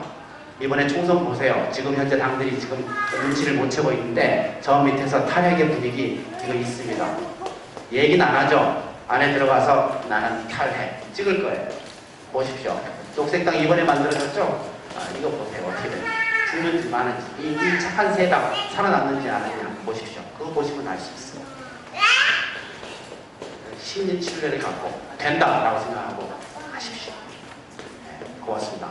이번에 총선 보세요. 지금 현재 당들이 지금 눈치를 못 채고 있는데 저 밑에서 탈핵의 분위기 지금 있습니다. 얘기는 안 하죠. 안에 들어가서 나는 탈핵 찍을 거예요. 보십시오. 녹색당 이번에 만들어졌죠? 이거 보세요. 어떻게 돼요? 죽는지 마는지 이 착한 새당 살아남는지 안 하느냐 보십시오. 그거 보시면 알 수 있어요. 신뢰를 갖고 된다라고 생각하고 하십시오. 네, 고맙습니다.